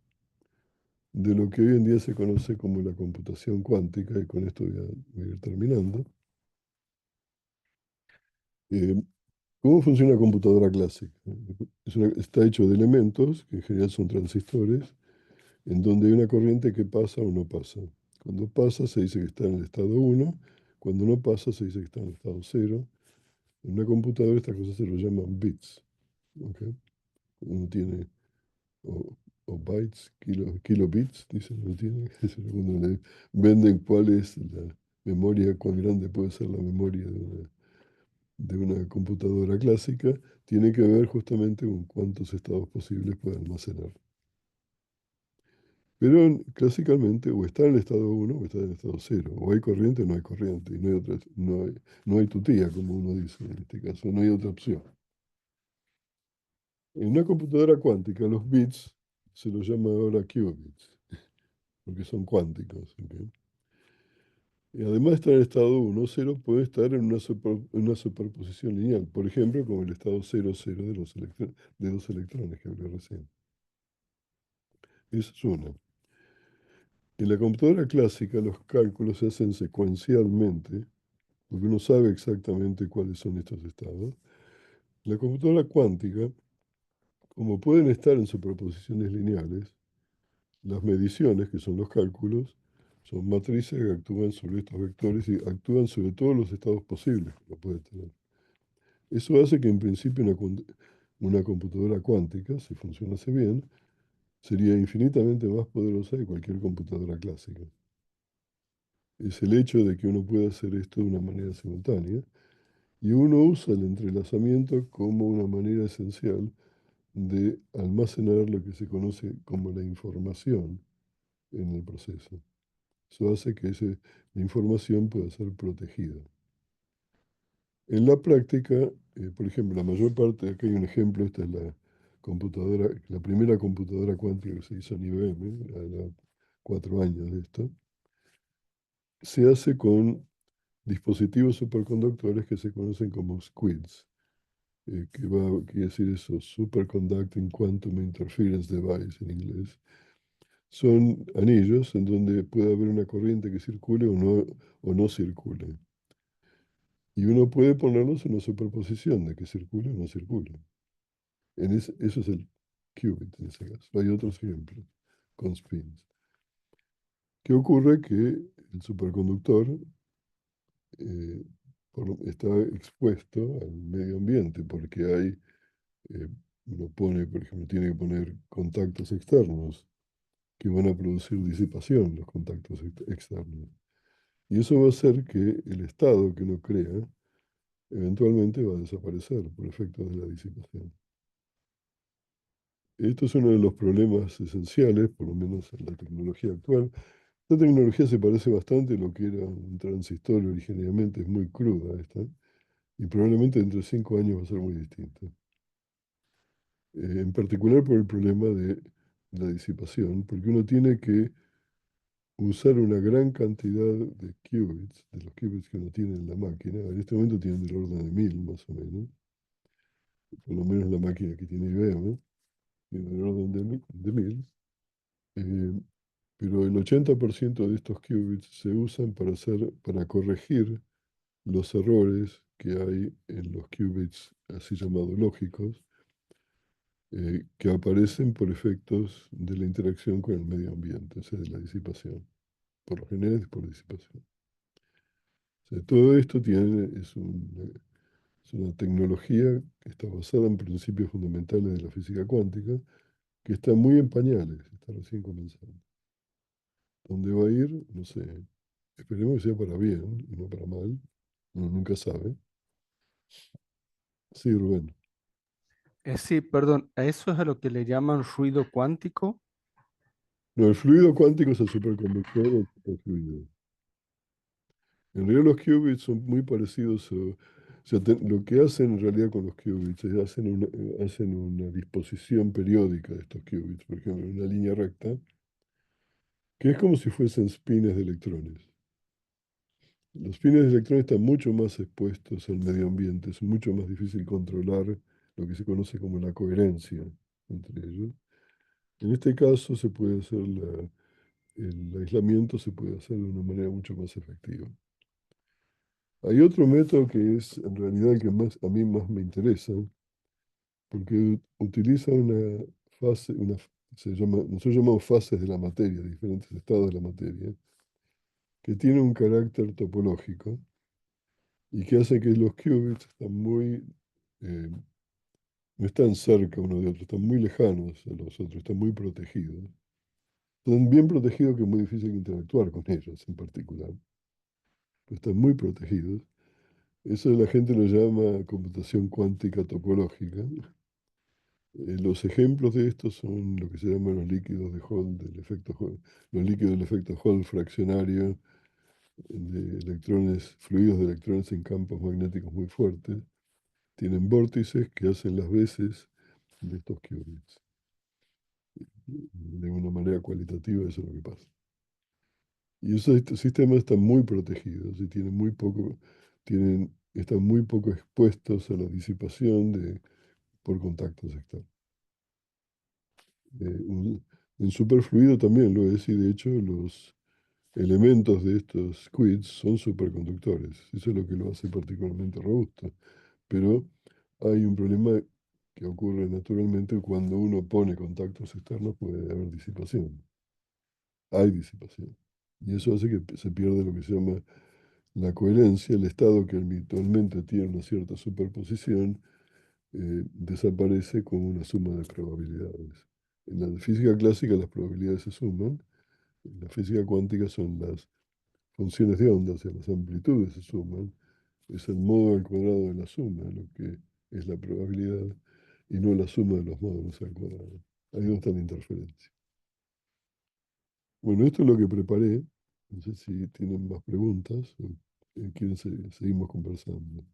de lo que hoy en día se conoce como la computación cuántica, y con esto voy a ir terminando. Eh, ¿Cómo funciona una computadora clásica? Está hecho de elementos, que en general son transistores, en donde hay una corriente que pasa o no pasa. Cuando pasa se dice que está en el estado 1, cuando no pasa se dice que está en el estado 0. En una computadora estas cosas se lo llaman bits. ¿Ok? Uno tiene, o, o bytes, kilobits, dicen, uno tiene. Cuando le venden cuál es la memoria, cuán grande puede ser la memoria de una computadora clásica, tiene que ver justamente con cuántos estados posibles puede almacenar. Pero clásicamente o está en el estado 1 o está en el estado 0. O hay corriente o no hay corriente. Y no hay tutía, como uno dice en este caso. No hay otra opción. En una computadora cuántica, los bits se los llama ahora qubits, porque son cuánticos. ¿Ok? Y además de estar en el estado 1, 0 puede estar en una superposición lineal. Por ejemplo, como el estado 0, 0 de los electrones que hablé recién. Esa es una. En la computadora clásica los cálculos se hacen secuencialmente, porque uno sabe exactamente cuáles son estos estados. La computadora cuántica, como pueden estar en superposiciones lineales, las mediciones, que son los cálculos, son matrices que actúan sobre estos vectores y actúan sobre todos los estados posibles que uno puede tener. Eso hace que en principio una computadora cuántica, si funcionase bien, sería infinitamente más poderosa que cualquier computadora clásica. Es el hecho de que uno pueda hacer esto de una manera simultánea, y uno usa el entrelazamiento como una manera esencial de almacenar lo que se conoce como la información en el proceso. Eso hace que la información pueda ser protegida. En la práctica, por ejemplo, la mayor parte, aquí hay un ejemplo, esta es la primera computadora cuántica que se hizo en IBM, era 4 años de esto. se hace con dispositivos superconductores que se conocen como SQUIDs, quiere decir eso, Superconducting Quantum Interference Device en inglés. Son anillos en donde puede haber una corriente que circule o no circule. Y uno puede ponerlos en una superposición de que circule o no circule. Eso es el qubit en ese caso. Hay otros ejemplos con spins. ¿Qué ocurre? Que el superconductor está expuesto al medio ambiente porque uno pone, por ejemplo, tiene que poner contactos externos que van a producir disipación, los contactos externos. Y eso va a hacer que el estado que uno crea eventualmente va a desaparecer por efecto de la disipación. Esto es uno de los problemas esenciales, por lo menos en la tecnología actual. La tecnología se parece bastante a lo que era un transistor originariamente, es muy cruda esta, y probablemente dentro de 5 años va a ser muy distinta. En particular por el problema de la disipación, porque uno tiene que usar una gran cantidad de qubits, de los qubits que uno tiene en la máquina. En este momento tienen del orden de 1000 más o menos, por lo menos la máquina que tiene IBM, tiene del orden de 1000. Pero el 80% de estos qubits se usan para corregir los errores que hay en los qubits así llamados lógicos, que aparecen por efectos de la interacción con el medio ambiente, o sea, de la disipación. Por lo general es por disipación. O sea, todo esto es una tecnología que está basada en principios fundamentales de la física cuántica, que está muy en pañales, está recién comenzando. ¿Dónde va a ir? No sé. Esperemos que sea para bien y no para mal. Uno nunca sabe. Sí, Rubén. Sí, perdón, ¿a eso es a lo que le llaman ruido cuántico? No, el fluido cuántico es el superconductor o el superfluido. En realidad los qubits son muy parecidos o sea, lo que hacen en realidad con los qubits es hacen una disposición periódica de estos qubits, por ejemplo, en una línea recta, que es como si fuesen spines de electrones. Los spines de electrones están mucho más expuestos al medio ambiente, es mucho más difícil controlar lo que se conoce como la coherencia entre ellos. En este caso se puede hacer el aislamiento se puede hacer de una manera mucho más efectiva. Hay otro método que es en realidad el que a mí más me interesa, porque utiliza una fase, nosotros llamamos fases de la materia, diferentes estados de la materia, que tiene un carácter topológico y que hace que los qubits eh, no están cerca uno de otro, están muy lejanos a los otros, están muy protegidos. Están bien protegidos que es muy difícil interactuar con ellos en particular, pero están muy protegidos. Eso la gente lo llama computación cuántica topológica. Los ejemplos de esto son lo que se llaman los líquidos de Hall, del efecto Hall, los líquidos del efecto Hall fraccionario de electrones, fluidos de electrones en campos magnéticos muy fuertes. Tienen vórtices que hacen las veces de estos qubits. De una manera cualitativa eso es lo que pasa. Y estos sistemas están muy protegidos y están muy poco expuestos a la disipación por contactos externos. En superfluido también lo es, y de hecho los elementos de estos quids son superconductores. Eso es lo que lo hace particularmente robusto. Pero hay un problema que ocurre naturalmente cuando uno pone contactos externos, puede haber disipación. Hay disipación. Y eso hace que se pierda lo que se llama la coherencia, el estado que habitualmente tiene una cierta superposición, desaparece con una suma de probabilidades. En la física clásica las probabilidades se suman, en la física cuántica son las funciones de onda, o sea, las amplitudes se suman, es el modo al cuadrado de la suma, lo que es la probabilidad, y no la suma de los módulos al cuadrado. Ahí no está la interferencia. Bueno, esto es lo que preparé. No sé si tienen más preguntas o quieren seguimos conversando.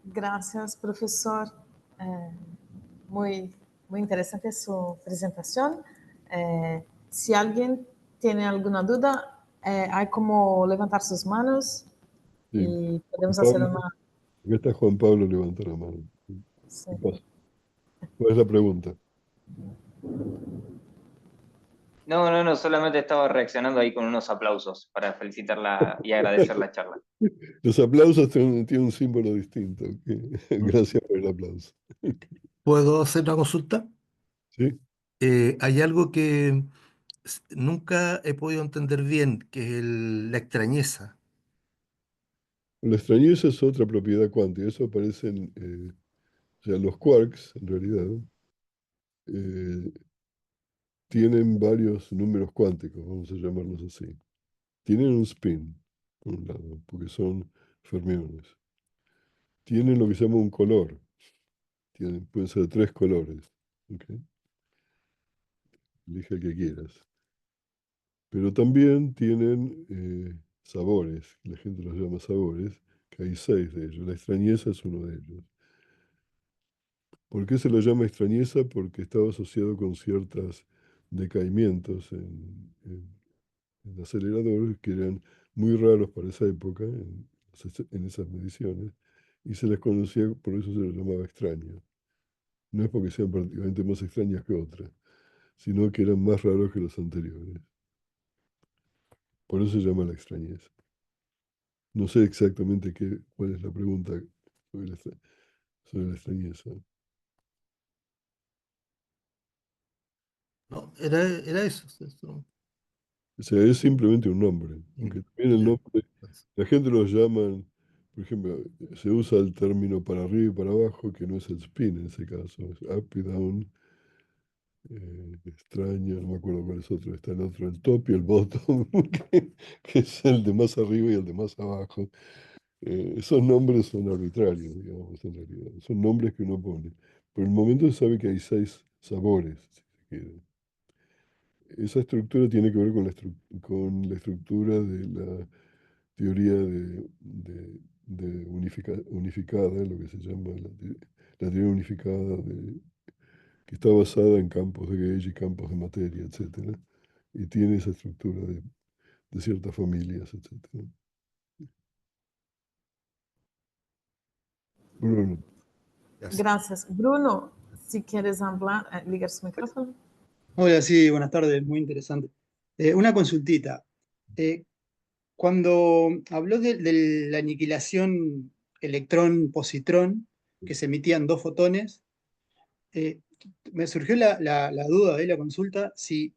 Gracias, profesor. Muy, muy interesante su presentación. Si alguien tiene alguna duda, hay como levantar sus manos Sí. y podemos Juan hacer Pablo, una... acá está Juan Pablo, levanta la mano. sí. ¿Qué pasa? ¿Cuál es la pregunta? No, solamente estaba reaccionando ahí con unos aplausos para felicitarla y agradecer la charla. Los aplausos tienen un símbolo distinto. Gracias por el aplauso. ¿Puedo hacer una consulta? ¿Sí? Hay algo que nunca he podido entender bien, que es la extrañeza. La extrañeza es otra propiedad cuántica. Eso aparece o sea, los quarks, en realidad, eh, tienen varios números cuánticos, vamos a llamarlos así. Tienen un spin, por un lado, porque son fermiones. Tienen lo que se llama un color. Pueden ser 3 colores. ¿Ok? Elige el que quieras. Pero también tienen sabores, la gente los llama sabores, que hay 6 de ellos. La extrañeza es uno de ellos. ¿Por qué se lo llama extrañeza? Porque estaba asociado con ciertos decaimientos en aceleradores que eran muy raros para esa época, en esas mediciones, y se les conocía, por eso se les llamaba extraños. No es porque sean prácticamente más extrañas que otras, sino que eran más raros que los anteriores. Por eso se llama la extrañeza. No sé exactamente cuál es la pregunta sobre la extrañeza. No, era eso. O sea, es simplemente un nombre. Aunque también el Ya. nombre, la gente los llaman, por ejemplo, se usa el término para arriba y para abajo, que no es el spin en ese caso, es up y down, extraño, no me acuerdo cuál es otro, está el otro, el top y el bottom, que es el de más arriba y el de más abajo. Esos nombres son arbitrarios, digamos, en realidad. Son nombres que uno pone. Por el momento se sabe que hay 6 sabores, si se quiere. Esa estructura tiene que ver con la estructura de la teoría de unificada, lo que se llama la teoría unificada, que está basada en campos de Gauge y campos de materia, etcétera, y tiene esa estructura de ciertas familias, etcétera. Bruno, Gracias. Bruno, si quieres hablar, ligar su micrófono. Hola, sí, buenas tardes, muy interesante. Una consultita. Cuando habló de la aniquilación electrón-positrón, que se emitían dos fotones, eh, me surgió la duda de la consulta, si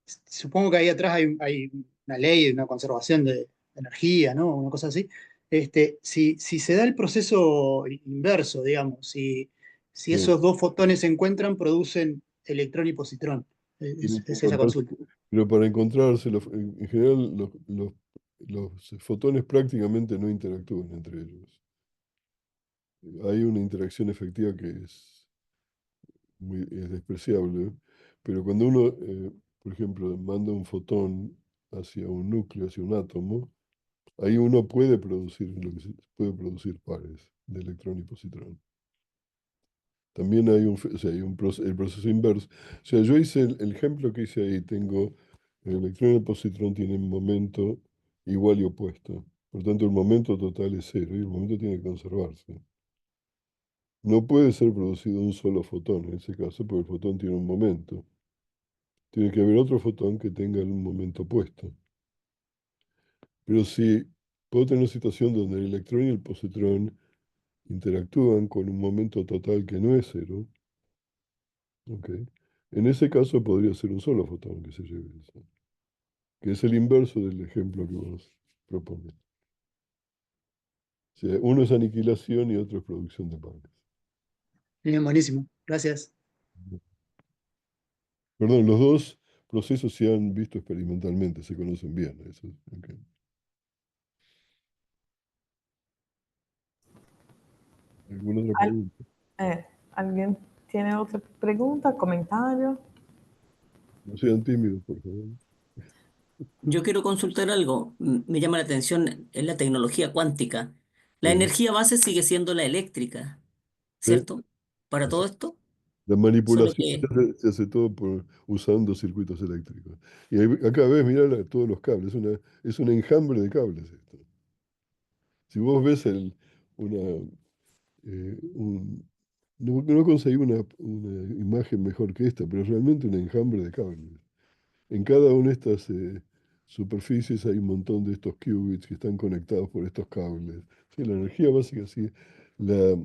supongo que ahí atrás hay una ley, una conservación de energía, ¿no? Una cosa así. Si se da el proceso inverso, digamos, si sí, esos dos fotones se encuentran, producen electrón y positrón. tienen que Es esa encontrarse, consulta. pero para encontrarse, en general, los fotones prácticamente no interactúan entre ellos. Hay una interacción efectiva que es despreciable, pero cuando uno, por ejemplo, manda un fotón hacia un núcleo, hacia un átomo, ahí uno puede producir puede producir pares de electrón y positrón. También hay o sea, el proceso inverso. O sea, yo hice el ejemplo que hice ahí, tengo el electrón y el positrón tienen momento igual y opuesto. Por tanto, el momento total es cero y el momento tiene que conservarse. No puede ser producido un solo fotón en ese caso, porque el fotón tiene un momento. Tiene que haber otro fotón que tenga un momento opuesto. Pero si puedo tener una situación donde el electrón y el positrón interactúan con un momento total que no es cero, ¿ok? En ese caso podría ser un solo fotón que se lleve eso, que es el inverso del ejemplo que vos propones. O sea, uno es aniquilación y otro es producción de pares. Bien, buenísimo, gracias. Perdón, los dos procesos se han visto experimentalmente, se conocen bien. Eso, ok. ¿Alguna otra pregunta? ¿Alguien tiene otra pregunta, comentario? No sean tímidos, por favor. Yo quiero consultar algo. Me llama la atención, es la tecnología cuántica. La Sí, energía base sigue siendo la eléctrica, sí, ¿cierto? Para todo esto. La Solo manipulación que, se hace todo usando circuitos eléctricos. Y acá ves, mirá todos los cables, es un enjambre de cables esto. Si vos ves una, no conseguí una imagen mejor que esta, pero es realmente un enjambre de cables. En cada una de estas superficies hay un montón de estos qubits que están conectados por estos cables. Sí, la energía básica, sí, la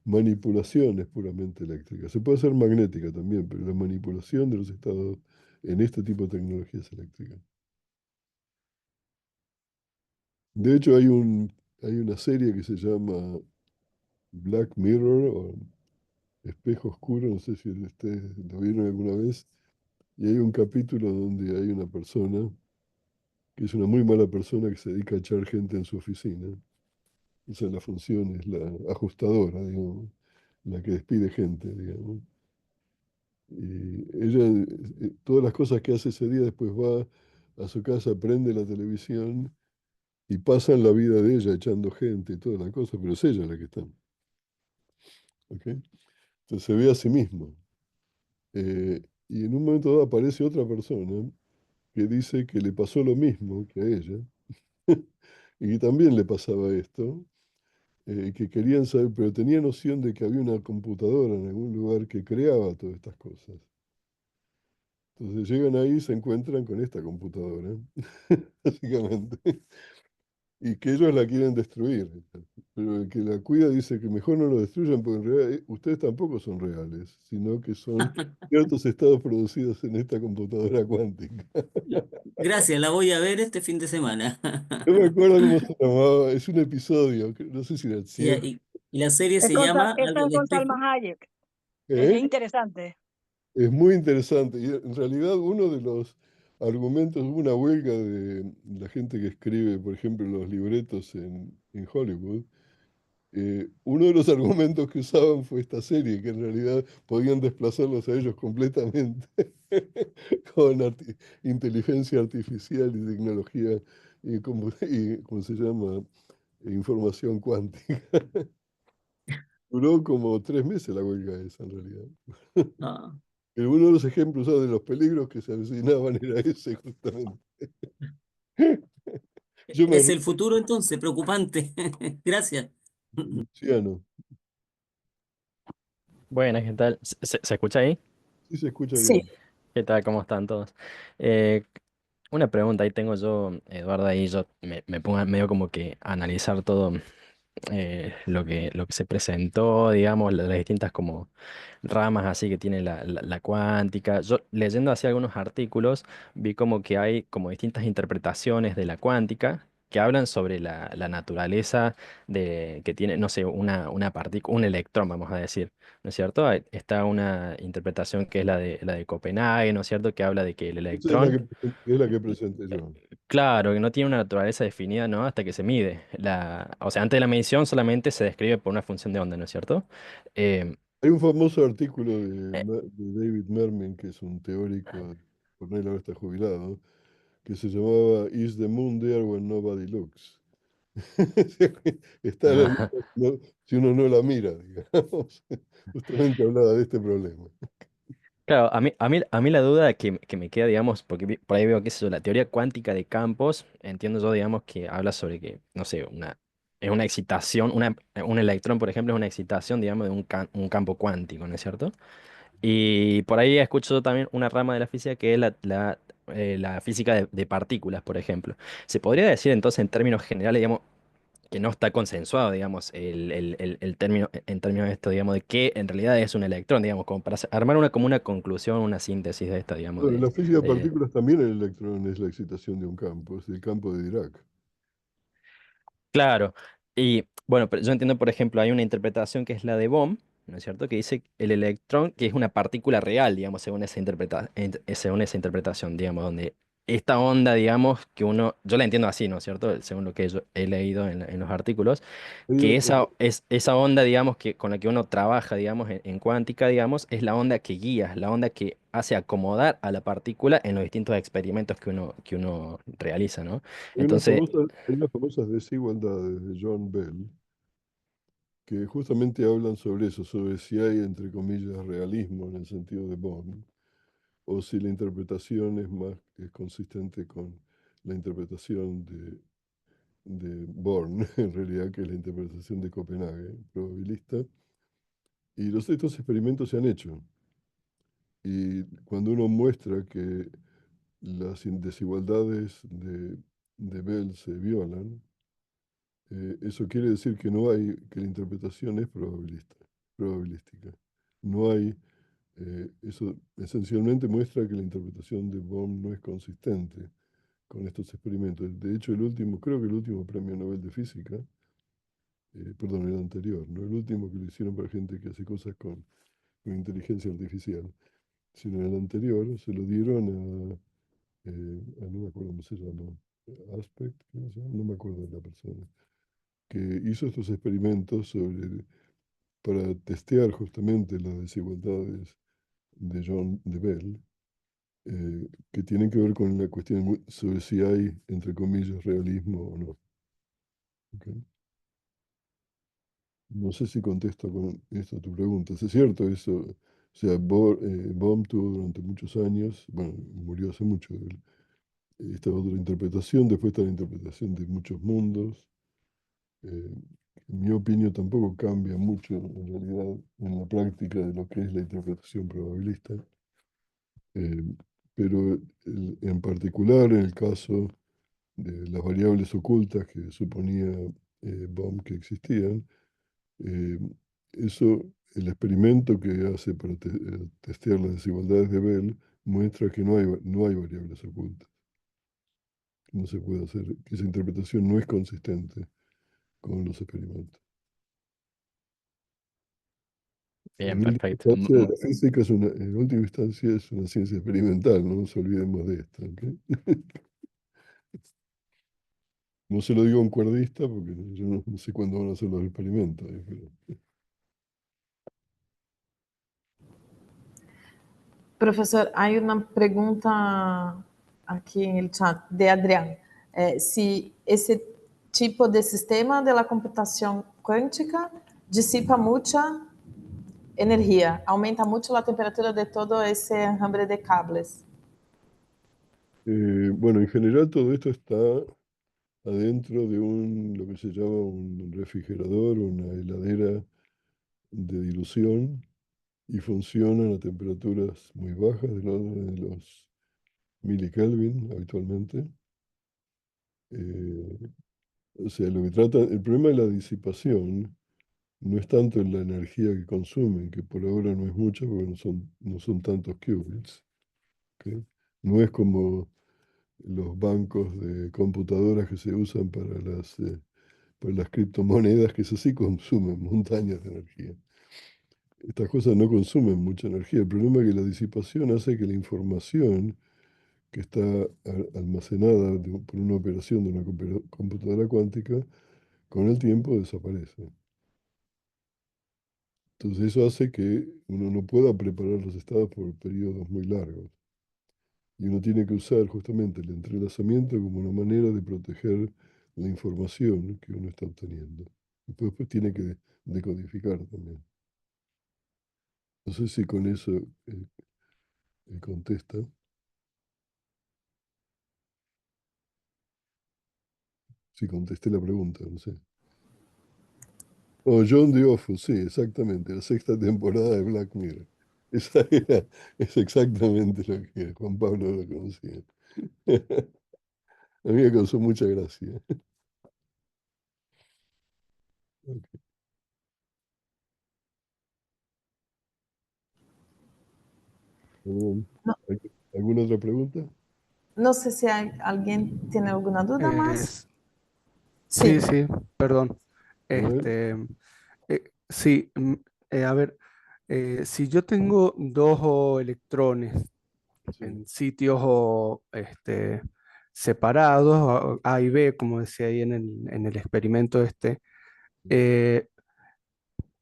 manipulación es puramente eléctrica. Se puede hacer magnética también, pero la manipulación de los estados en este tipo de tecnología es eléctrica. De hecho, hay una serie que se llama Black Mirror o Espejo Oscuro, no sé si ustedes lo vieron alguna vez, y hay un capítulo donde hay una persona que es una muy mala persona que se dedica a echar gente en su oficina. Esa es la función, es la ajustadora, digamos, la que despide gente, digamos. Y ella, todas las cosas que hace ese día, después va a su casa, prende la televisión y pasan la vida de ella echando gente y toda la cosa, pero es ella la que está. ¿Ok? Entonces se ve a sí mismo. Y en un momento dado aparece otra persona que dice que le pasó lo mismo que a ella y que también le pasaba esto, que querían saber, pero tenía noción de que había una computadora en algún lugar que creaba todas estas cosas. Entonces llegan ahí y se encuentran con esta computadora, básicamente, y que ellos la quieren destruir. Pero el que la cuida dice que mejor no lo destruyan porque en realidad ustedes tampoco son reales, sino que son ciertos estados producidos en esta computadora cuántica. gracias, la voy a ver este fin de semana. No me acuerdo cómo se llamaba, es un episodio, no sé si era el Y, 7. y la serie Es se con, llama esa algo es de con Salma espejo. Hayek. Es ¿Eh? interesante. Es muy interesante. Y en realidad uno de los argumentos, hubo una huelga de la gente que escribe, por ejemplo, los libretos en Hollywood. Uno de los argumentos que usaban fue esta serie, que en realidad podían desplazarlos a ellos completamente con inteligencia artificial y tecnología y ¿cómo se llama? Información cuántica. Duró como 3 meses la huelga esa, en realidad. Ah, Pero uno de los ejemplos de los peligros que se avecinaban era ese, justamente. Yo me es río, el futuro entonces, preocupante. Gracias. Luciano. Buenas, ¿qué tal? ¿Se escucha ahí? Sí se escucha Sí. bien. ¿Qué tal? ¿Cómo están todos? Eh, una pregunta, ahí tengo yo, Eduardo, ahí yo me pongo medio como que a analizar todo lo que se presentó, digamos, las distintas como ramas así que tiene la cuántica. Yo leyendo así algunos artículos vi como que hay como distintas interpretaciones de la cuántica que hablan sobre la naturaleza de que tiene, no sé, una partícula, un electrón, vamos a decir, ¿no es cierto? Está una interpretación que es la de Copenhague, ¿no es cierto? Que habla de que el Esa es la electrón, es la que presenté yo. claro, que no tiene una naturaleza definida, ¿no? Hasta que se mide. O sea, antes de la medición solamente se describe por una función de onda, ¿no es cierto? Em, Hay un famoso artículo eh, De David Mermin, que es un teórico, por ahora está jubilado, que se llamaba Is the Moon There When Nobody Looks? Está la luna si uno no la mira, digamos. Justamente hablaba de este problema. Claro, a mí la duda que me queda, digamos, porque por ahí veo que es la teoría cuántica de campos, entiendo yo, digamos, que habla sobre que, no sé, es una excitación, un electrón, por ejemplo, es una excitación, digamos, de un campo cuántico, ¿no es cierto? Y por ahí escucho yo también una rama de la física que es la física de partículas, por ejemplo. ¿Se podría decir entonces en términos generales, digamos, que no está consensuado, digamos, el término, en términos de esto, digamos, de qué en realidad es un electrón, digamos, como para armar como una conclusión, una síntesis de esta, digamos, Bueno, en la física de de- partículas también el electrón es la excitación de un campo, es el campo de Dirac. Claro, y bueno, pero yo entiendo, por ejemplo, hay una interpretación que es la de Bohm, ¿no es cierto? Que dice el electrón, que es una partícula real, digamos, según esa interpretación, digamos, donde esta onda, digamos, yo la entiendo así, ¿no es cierto? Según lo que yo he leído en los artículos, que esa onda, digamos, que con la que uno trabaja, digamos, en cuántica, digamos, es la onda que guía, la onda que hace acomodar a la partícula en los distintos experimentos que uno realiza, ¿no? Entonces, Hay unas famosas desigualdades de John Bell, que justamente hablan sobre eso, sobre si hay, entre comillas, realismo en el sentido de Bohm, o si la interpretación es consistente con la interpretación de Born, en realidad, que es la interpretación de Copenhague, probabilista. Y estos experimentos se han hecho. Y cuando uno muestra que las desigualdades de Bell se violan, eso quiere decir que no hay, que la interpretación es probabilística. No hay, eso esencialmente muestra que la interpretación de Bohm no es consistente con estos experimentos. De hecho, creo que el último premio Nobel de Física, perdón, el anterior, no el último que lo hicieron para gente que hace cosas con inteligencia artificial, sino el anterior se lo dieron no me acuerdo cómo se llama, Aspect, ¿cómo se llama? No me acuerdo de la persona, que hizo estos experimentos para testear justamente las desigualdades de Bell, que tienen que ver con la cuestión sobre si hay, entre comillas, realismo o no. ¿Ok? No sé si contesto con esto a tu pregunta. Es cierto eso. O sea, Bohm tuvo durante muchos años, bueno, murió hace mucho, esta otra interpretación, después está la interpretación de muchos mundos. En mi opinión tampoco cambia mucho en realidad en la práctica de lo que es la interpretación probabilista. Eh, pero en particular en el caso de las variables ocultas que suponía Bohm que existían, eh, eso, el experimento que hace para testear las desigualdades de Bell muestra que no hay variables ocultas. No se puede hacer, que esa interpretación no es consistente con los experimentos. Bien, En última perfecto. instancia, la física en última instancia es una ciencia experimental, no nos olvidemos de esto. ¿Ok? No se lo digo a un cuerdista porque yo no sé cuándo van a hacer los experimentos. Pero Profesor, hay una pregunta aquí en el chat de Adrián. Si ese tipo de sistema de la computación cuántica disipa mucha energía, aumenta mucho la temperatura de todo ese enjambre de cables. bueno, en general todo esto está adentro de lo que se llama un refrigerador, una heladera de dilución, y funcionan a temperaturas muy bajas, del orden de los milikelvin habitualmente. O sea, el problema de la disipación no es tanto en la energía que consumen, que por ahora no es mucha porque no son tantos qubits. ¿Ok? No es como los bancos de computadoras que se usan para las criptomonedas, que eso sí consumen montañas de energía. Estas cosas no consumen mucha energía. El problema es que la disipación hace que la información que está almacenada por una operación de una computadora cuántica, con el tiempo desaparece. Entonces eso hace que uno no pueda preparar los estados por periodos muy largos. Y uno tiene que usar justamente el entrelazamiento como una manera de proteger la información que uno está obteniendo. Después tiene que decodificar también. No sé si con eso contesta. Si contesté la pregunta, no sé. Oh, John the Awful, sí, exactamente, la sexta temporada de Black Mirror. Es exactamente lo que Juan Pablo lo conocía. A mí me causó mucha gracia. Ok. No, ¿Alguna otra pregunta? no sé si alguien tiene alguna duda más. Sí, Sí. sí, perdón. A ver, Sí, a ver, si yo tengo dos electrones sí, en sitios separados, A y B, como decía ahí en el experimento eh,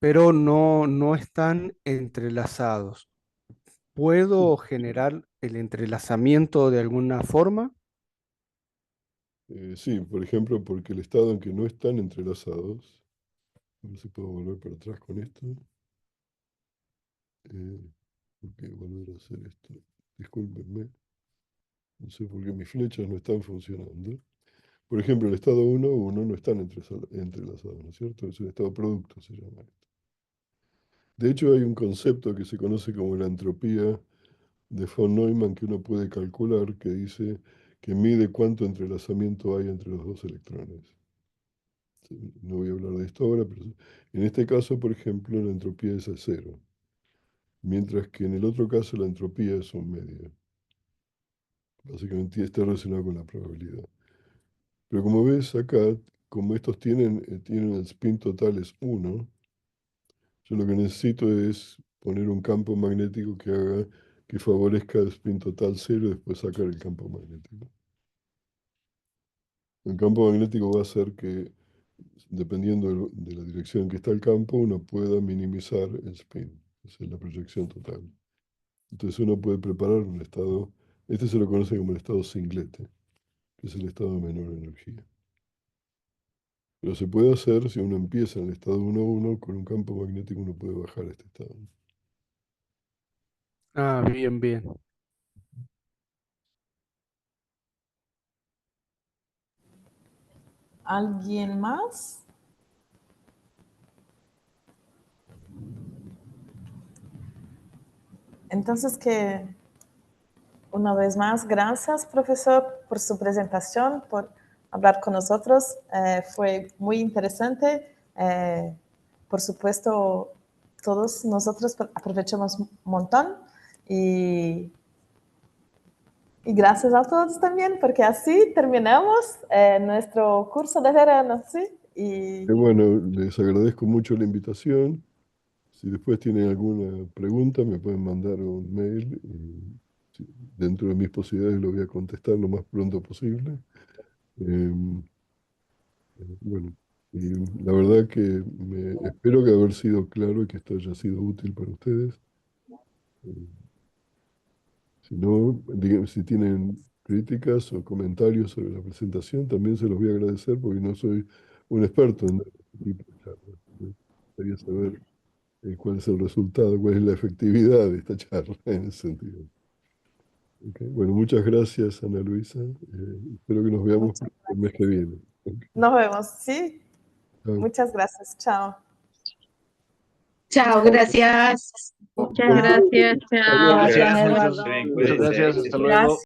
pero no están entrelazados. sí. ¿Puedo generar el entrelazamiento de alguna forma? Sí, por ejemplo, porque el estado en que no están entrelazados A ver si puedo volver para atrás con esto. Ok, volver a hacer esto. Discúlpenme. No sé por qué mis flechas no están funcionando. Por ejemplo, el estado 1, 1 no están entrelazados, ¿no es cierto? Es un estado producto, se llama esto. De hecho, hay un concepto que se conoce como la entropía de von Neumann que uno puede calcular, que dice que mide cuánto entrelazamiento hay entre los dos electrones. No voy a hablar de esto ahora, pero en este caso, por ejemplo, la entropía es a 0, mientras que en el otro caso la entropía es un medio. Básicamente está relacionado con la probabilidad. Pero como ves acá, como estos tienen el spin total es 1, yo lo que necesito es poner un campo magnético que favorezca el spin total 0 y después sacar el campo magnético. El campo magnético va a hacer que, dependiendo de la dirección en que está el campo, uno pueda minimizar el spin, esa es la proyección total. Entonces uno puede preparar un estado, este se lo conoce como el estado singlete, que es el estado de menor energía. Pero se puede hacer, si uno empieza en el estado 1,1, con un campo magnético uno puede bajar este estado. Ah, bien, bien. ¿Alguien más? Entonces, que una vez más, gracias, profesor, por su presentación, por hablar con nosotros. Fue muy interesante. Por supuesto, todos nosotros aprovechamos un montón y gracias a todos también, porque así terminamos nuestro curso de verano, ¿sí? Y Bueno, les agradezco mucho la invitación. Si después tienen alguna pregunta, me pueden mandar un mail. Y dentro de mis posibilidades lo voy a contestar lo más pronto posible. Bueno, y la verdad que espero que haber sido claro y que esto haya sido útil para ustedes. Si no, si tienen críticas o comentarios sobre la presentación, también se los voy a agradecer porque no soy un experto en este tipo de charlas. Me gustaría saber cuál es el resultado, cuál es la efectividad de esta charla en ese sentido. Okay. Bueno, muchas gracias, Ana Luisa. Espero que nos veamos el mes que viene. Okay. nos vemos, ¿sí? Chao. Muchas gracias, chao. Chao, gracias. Muchas gracias. Chao. Gracias, Muchas Eduardo. gracias, hasta luego.